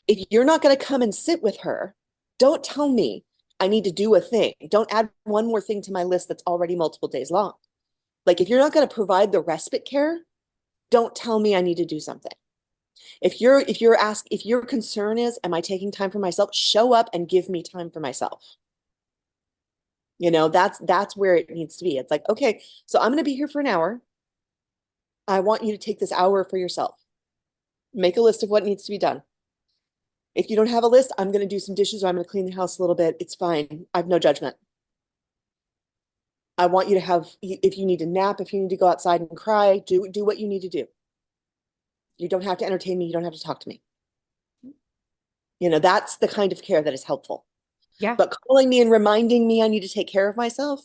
S3: If you're not going to come and sit with her, don't tell me I need to do a thing. Don't add one more thing to my list that's already multiple days long. Like if you're not going to provide the respite care, don't tell me I need to do something. If your concern is, am I taking time for myself? Show up and give me time for myself. That's where it needs to be. It's like, okay, so I'm going to be here for an hour. I want you to take this hour for yourself. Make a list of what needs to be done. If you don't have a list, I'm going to do some dishes or I'm going to clean the house a little bit. It's fine. I have no judgment. I want you to have, if you need to nap, if you need to go outside and cry, do what you need to do. You don't have to entertain me. You don't have to talk to me. That's the kind of care that is helpful.
S2: Yeah.
S3: But calling me and reminding me I need to take care of myself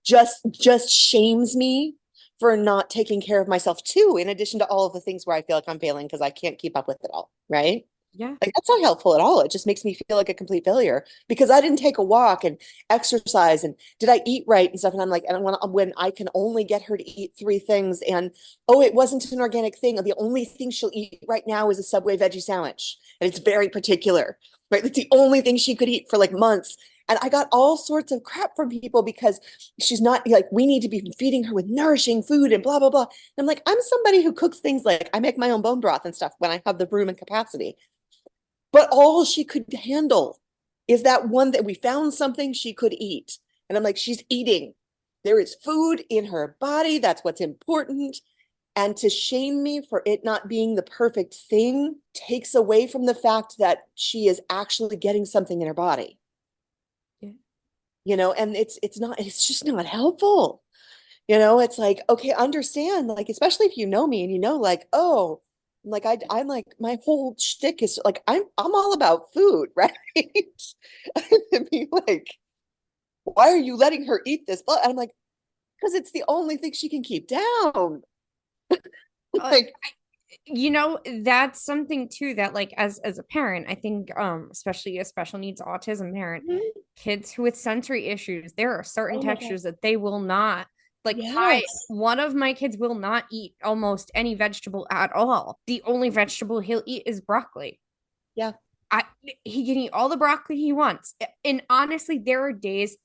S3: just shames me for not taking care of myself too, in addition to all of the things where I feel like I'm failing because I can't keep up with it all, right?
S2: Yeah.
S3: Like that's not helpful at all. It just makes me feel like a complete failure because I didn't take a walk and exercise and did I eat right and stuff. And I'm like, and when I can only get her to eat 3 things and, oh, it wasn't an organic thing. The only thing she'll eat right now is a Subway veggie sandwich. And it's very particular, right? It's the only thing she could eat for like months. And I got all sorts of crap from people because she's not like, we need to be feeding her with nourishing food and blah, blah, blah. And I'm like, I'm somebody who cooks things like I make my own bone broth and stuff when I have the room and capacity. But all she could handle is that one that we found something she could eat. And I'm like, she's eating. There is food in her body. That's what's important. And to shame me for it not being the perfect thing takes away from the fact that she is actually getting something in her body.
S2: Yeah.
S3: And it's just not helpful. It's like, okay, understand, like, especially if you know me and like, oh, like I'm like my whole shtick is like I'm all about food, right? I mean, like why are you letting her eat this? And I'm like, because it's the only thing she can keep down.
S2: Uh,
S3: Like,
S2: that's something too that like as a parent, I think especially a special needs autism parent,
S3: mhm.
S2: kids with sensory issues, there are certain
S3: Oh my God.
S2: textures that they will not like. My
S3: Yes.
S2: one of my kids will not eat almost any vegetable at all. The only vegetable he'll eat is broccoli.
S3: Yeah.
S2: I He can eat all the broccoli he wants. And honestly, there are days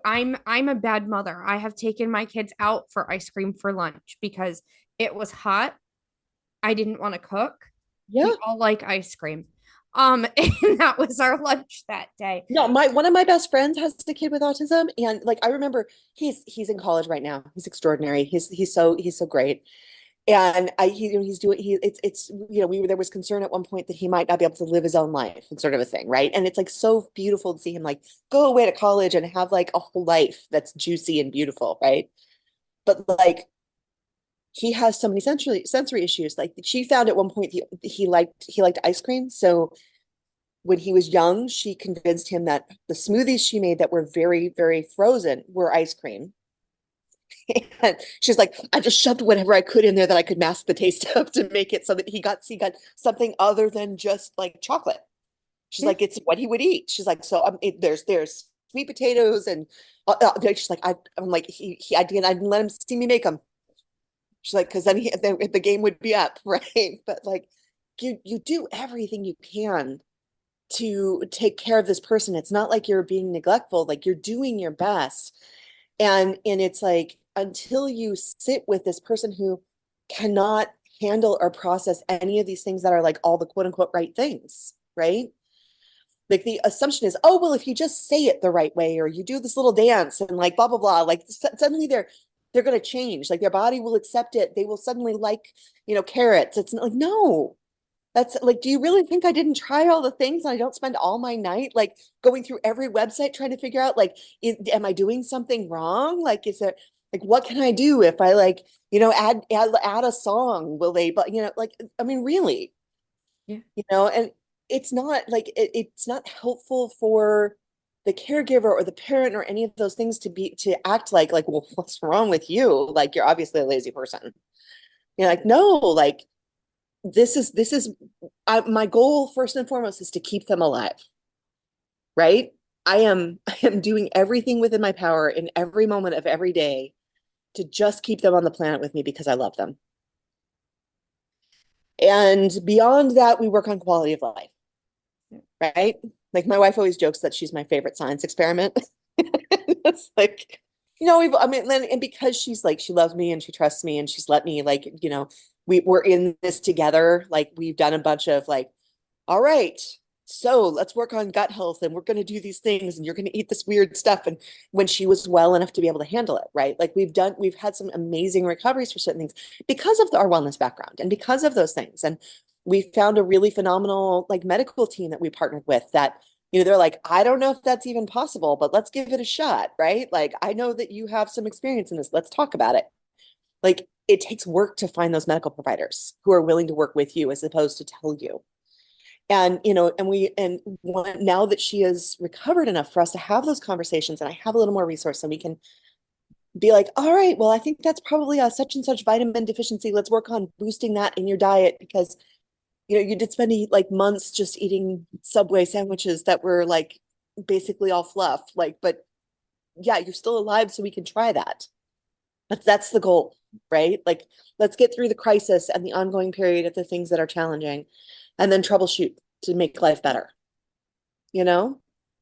S2: I'm a bad mother. I have taken my kids out for ice cream for lunch because it was hot. I didn't want to cook.
S3: Yeah.
S2: We all like ice cream. And that was our lunch that day.
S3: No, my one of my best friends has a kid with autism, and like I remember he's in college right now. He's extraordinary. He's so great. And he's doing it's there was concern at one point that he might not be able to live his own life and sort of a thing, right? And it's like so beautiful to see him like go away to college and have like a whole life that's juicy and beautiful, right? But like he has so many sensory issues. Like she found at one point he liked ice cream. So when he was young, she convinced him that the smoothies she made that were very, very frozen were ice cream. And she's like, I just shoved whatever I could in there that I could mask the taste of to make it so that he got something other than just like chocolate. She's
S2: Yeah.
S3: like, it's what he would eat. She's like, so there's sweet potatoes and she's like, I'm like, I didn't let him see me make them. She's like, because then the game would be up, right? But like, you do everything you can to take care of this person. It's not like you're being neglectful, like you're doing your best. And it's like until you sit with this person who cannot handle or process any of these things that are like all the quote unquote right things, right? Like the assumption is, oh, well, if you just say it the right way or you do this little dance and like blah blah blah, like suddenly they're going to change. Like their body will accept it. They will suddenly like, carrots. It's not like, no, that's like, do you really think I didn't try all the things and I don't spend all my night like going through every website trying to figure out like, am I doing something wrong? Like, is it like, what can I do if I like, add a song? Will they, but like, I mean, really,
S2: Yeah.
S3: and it's not like, it's not helpful for the caregiver or the parent or any of those things to act like, well, what's wrong with you? Like, you're obviously a lazy person. You're like, no, like, this is my goal first and foremost is to keep them alive, right? I am doing everything within my power in every moment of every day to just keep them on the planet with me because I love them. And beyond that, we work on quality of life, right? Like my wife always jokes that she's my favorite science experiment. It's like, I mean, and because she's like, she loves me and she trusts me and she's let me like, we're in this together. Like we've done a bunch of like, all right, so let's work on gut health and we're going to do these things and you're going to eat this weird stuff. And when she was well enough to be able to handle it, right? Like we've had some amazing recoveries for certain things because of our wellness background and because of those things. And we found a really phenomenal like medical team that we partnered with that, they're like, I don't know if that's even possible, but let's give it a shot, right? Like, I know that you have some experience in this. Let's talk about it. Like, it takes work to find those medical providers who are willing to work with you as opposed to tell you. And now that she is recovered enough for us to have those conversations and I have a little more resource and we can be like, all right, well, I think that's probably a such and such vitamin deficiency. Let's work on boosting that in your diet because you did spend like months just eating Subway sandwiches that were like basically all fluff. Like, but yeah, you're still alive, so we can try that. That's the goal, right? Like, let's get through the crisis and the ongoing period of the things that are challenging, and then troubleshoot to make life better. You know?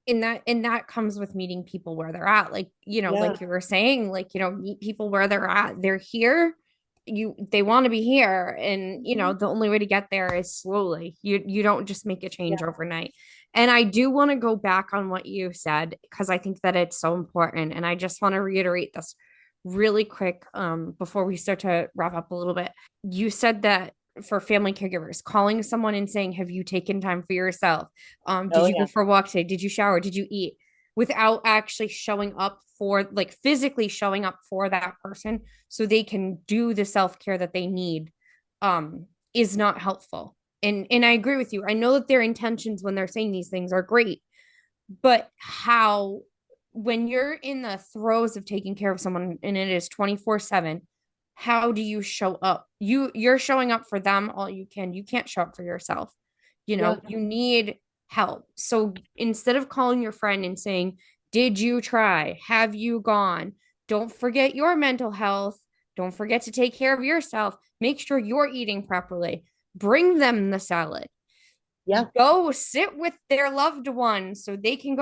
S2: And that comes with meeting people where they're at, like
S3: Yeah.
S2: like you were saying, like meet people where they're at. They're here, they want to be here, and
S3: Mhm.
S2: the only way to get there is slowly. You don't just make a change
S3: Yeah.
S2: overnight. And I do want to go back on what you said because I think that it's so important, and I just want to reiterate this really quick before we start to wrap up a little bit. You said that for family caregivers, calling someone and saying, have you taken time for yourself? Did
S3: Oh
S2: you go
S3: yeah.
S2: for a walk today? Did you shower? Did you eat? Without actually showing up for, like, physically showing up for that person so they can do the self-care that they need, is not helpful. And I agree with you. I know that their intentions when they're saying these things are great, but how when you're in the throes of taking care of someone and it is 24/7, how do you show up? You're showing up for them all you can. You can't show up for yourself.
S3: Yeah.
S2: You need help. So instead of calling your friend and saying, "Did you try? Have you gone?" Don't forget your mental health. Don't forget to take care of yourself. Make sure you're eating properly. Bring them the salad.
S3: Yeah.
S2: Go sit with their loved one so they can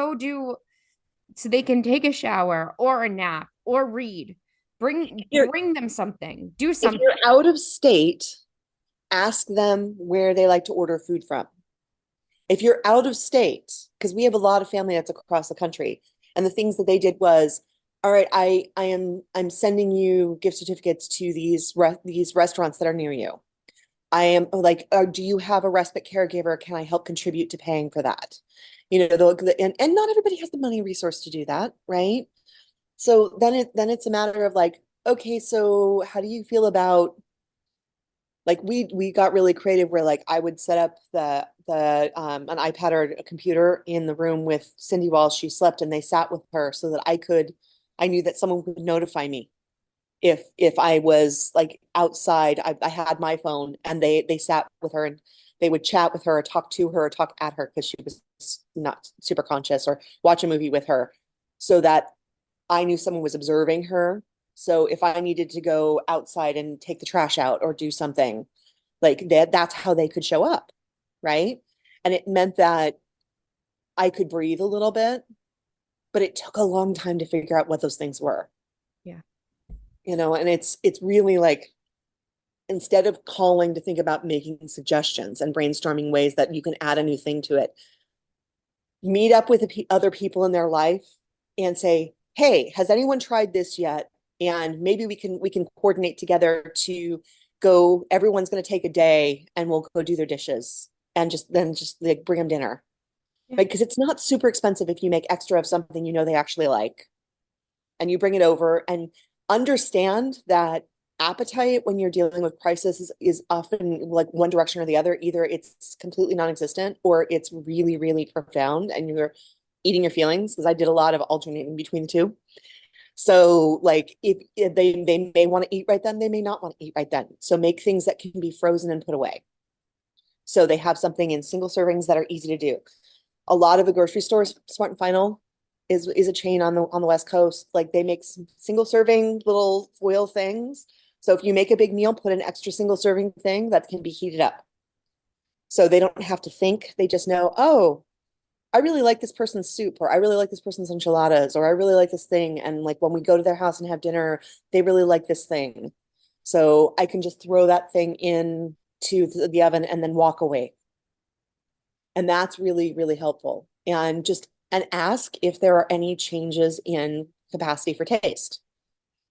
S2: take a shower or a nap or read.
S3: You're,
S2: Bring them something. Do
S3: if
S2: something.
S3: you're out of state, ask them where they like to order food from. If you're out of state, because we have a lot of family that's across the country, and the things that they did was, all right, I'm sending you gift certificates to these restaurants that are near you. I am like, do you have a respite caregiver? Can I help contribute to paying for that? And not everybody has the money resource to do that, right? So then it's a matter of like, okay, so how do you feel about, like, we got really creative where like I would set up the an iPad or a computer in the room with Cindy while she slept, and they sat with her so that I knew that someone would notify me if I was like outside. I had my phone, and they sat with her, and they would chat with her or talk to her or talk at her because she was not super conscious, or watch a movie with her, so that I knew someone was observing her. So if I needed to go outside and take the trash out or do something like that, that's how they could show up. Right. And it meant that I could breathe a little bit, but it took a long time to figure out what those things were.
S2: Yeah.
S3: And it's really like, instead of calling to think about making suggestions and brainstorming ways that you can add a new thing to it, meet up with other people in their life and say, hey, has anyone tried this yet? And maybe we can coordinate together to go. Everyone's going to take a day and we'll go do their dishes, and just like bring them dinner.
S2: Yeah.
S3: Right? Because it's not super expensive if you make extra of something they actually like, and you bring it over, and understand that appetite when you're dealing with crisis is often like one direction or the other. Either it's completely non-existent or it's really, really profound and you're eating your feelings, because I did a lot of alternating between the two. So like if they may want to eat right then, they may not want to eat right then. So make things that can be frozen and put away. So they have something in single servings that are easy to do. A lot of the grocery stores, Smart and Final is a chain on the West Coast. Like they make single serving little foil things. So if you make a big meal, put an extra single serving thing that can be heated up. So they don't have to think. They just know, oh, I really like this person's soup, or I really like this person's enchiladas, or I really like this thing. And like when we go to their house and have dinner, they really like this thing. So I can just throw that thing in to the oven and then walk away. And that's really, really helpful. And ask if there are any changes in capacity for taste,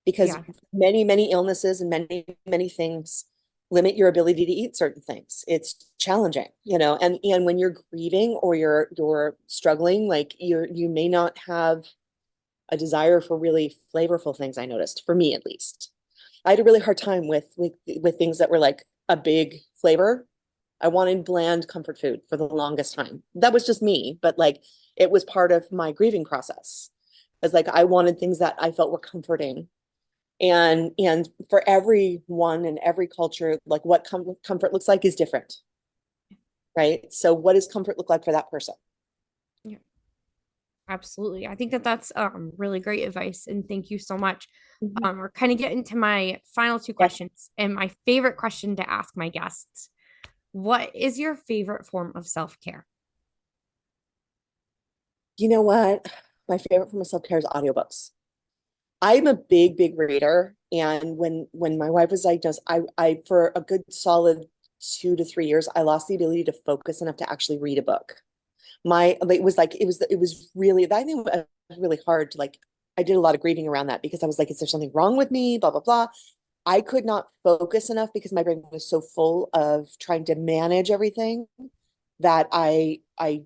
S3: because
S2: Yeah.
S3: many, many illnesses and many, many things limit your ability to eat certain things. It's challenging, and when you're grieving or you're struggling, like you may not have a desire for really flavorful things. I noticed, for me at least, I had a really hard time with things that were like a big flavor. I wanted bland comfort food for the longest time. That was just me, but like it was part of my grieving process. It's like I wanted things that I felt were comforting. And for everyone and every culture, like what comfort looks like is different. Right? So what does comfort look like for that person?
S2: Yeah. Absolutely. I think that that's really great advice, and thank you so much.
S3: Mhm.
S2: We're kind of getting to my final two
S3: Yeah.
S2: questions, and my favorite question to ask my guests. What is your favorite form of self-care?
S3: You know what? My favorite form of self-care is audiobooks. I'm a big, big reader. And when my wife was diagnosed, I for a good solid 2 to 3 years, I lost the ability to focus enough to actually read a book. It was really, I think it was really hard to like, I did a lot of grieving around that because I was like, is there something wrong with me? Blah, blah, blah. I could not focus enough because my brain was so full of trying to manage everything that I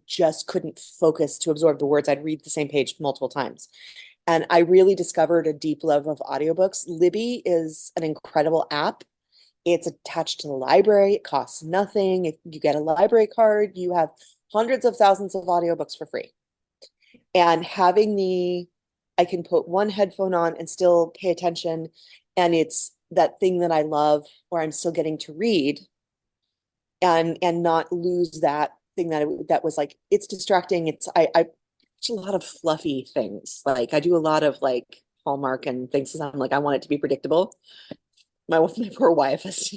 S3: just couldn't focus to absorb the words. I'd read the same page multiple times. And I really discovered a deep love of audiobooks. Libby is an incredible app. It's attached to the library. It costs nothing. If you get a library card, you have hundreds of thousands of audiobooks for free. And having I can put one headphone on and still pay attention, and it's that thing that I love, or I'm still getting to read, and not lose that thing that was like, it's distracting. I watch a lot of fluffy things. Like I do a lot of like Hallmark and things, 'cause I'm like, I want it to be predictable. My poor wife has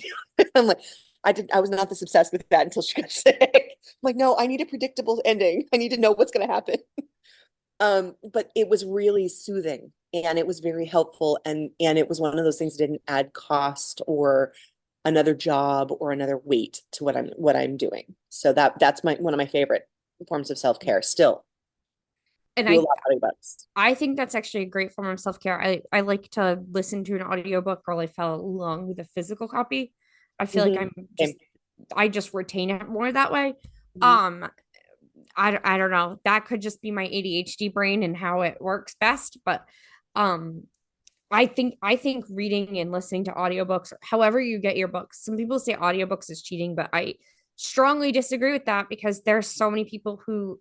S3: I'm like, I was not this obsessed with that until she got sick. I'm like, no, I need a predictable ending. I need to know what's gonna happen. But it was really soothing, and it was very helpful, and it was one of those things that didn't add cost or another job or another weight to what I'm doing. So that's one of my favorite forms of self-care still.
S2: And
S3: Do a lot of audiobooks.
S2: I think that's actually a great form of self-care. I like to listen to an audiobook or I follow along with a physical copy. I feel like
S3: Mhm.
S2: I'm just
S3: Same.
S2: I just retain it more that way.
S3: Mhm.
S2: Um, I don't know. That could just be my ADHD brain and how it works best, but um I think reading and listening to audiobooks, or however you get your books. Some people say audiobooks is cheating, but I strongly disagree with that because there's so many people who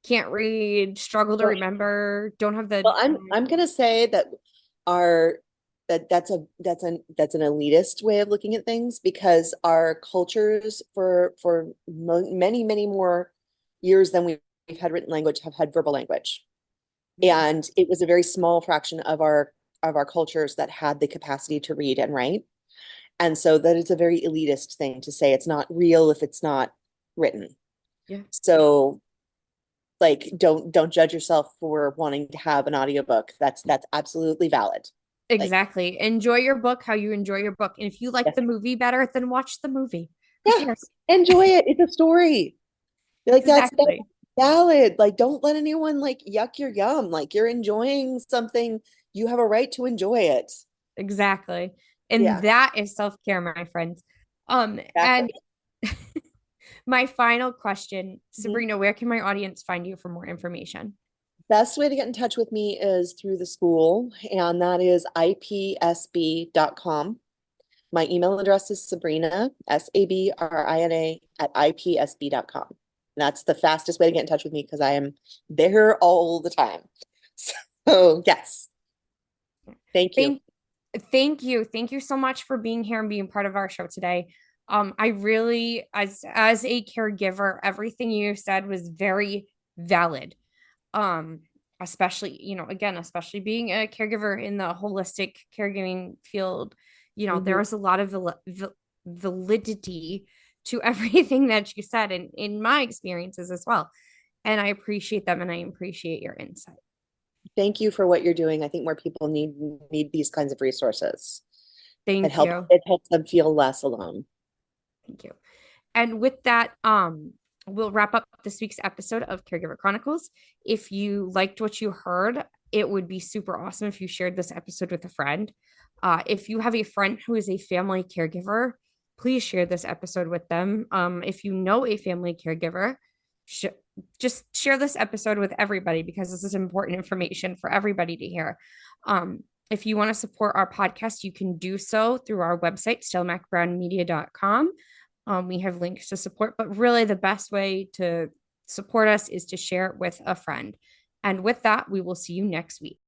S2: can't read, struggle to
S3: Well,
S2: remember, don't have the
S3: well, I'm gonna say that our that's an elitist way of looking at things, because our cultures for many, many more years than we've had written language have had verbal language.
S2: yeah,
S3: And it was a very small fraction of our cultures that had the capacity to read and write. And so that is a very elitist thing to say it's not real if it's not written.
S2: yeah.
S3: So like don't judge yourself for wanting to have an audiobook. That's absolutely valid. Like,
S2: Exactly. Enjoy your book how you enjoy your book. And if you like
S3: yes.
S2: the movie better, then watch the movie. Who
S3: Yeah,
S2: cares?
S3: enjoy it. It's a story. Like that's
S2: Exactly.
S3: valid. Like don't let anyone like yuck your yum. Like you're enjoying something, you have a right to enjoy it.
S2: Exactly. And
S3: Yeah,
S2: that is self-care, my friends. And
S3: exactly.
S2: my final question,
S3: Mhm.
S2: Sabrina, where can my audience find you for more information?
S3: Best way to get in touch with me is through the school, and that is ipsb.com. My email address is Sabrina, Sabrina, at ipsb.com. That's the fastest way to get in touch with me because I am there all the time. So, yes, thank you.
S2: Thank thank you so much for being here and being part of our show today. I really, as a caregiver, everything you said was very valid. Um, especially, again, especially being a caregiver in the holistic caregiving field,
S3: Mhm.
S2: there's a lot of validity to everything that you said, and in my experiences as well. And I appreciate them and I appreciate your insight.
S3: Thank you for what you're doing. I think more people need these kinds of resources. It
S2: Thank
S3: helps
S2: you.
S3: it helps them feel less alone.
S2: Thank you. And with that, we'll wrap up this week's episode of Caregiver Chronicles. If you liked what you heard, it would be super awesome if you shared this episode with a friend. If you have a friend who is a family caregiver, please share this episode with them. If you know a family caregiver, sh- just share this episode with everybody because this is important information for everybody to hear. If you want to support our podcast, you can do so through our website, stelmachbrownmedia.com. We have links to support, but really the best way to support us is to share it with a friend. And with that, we will see you next week.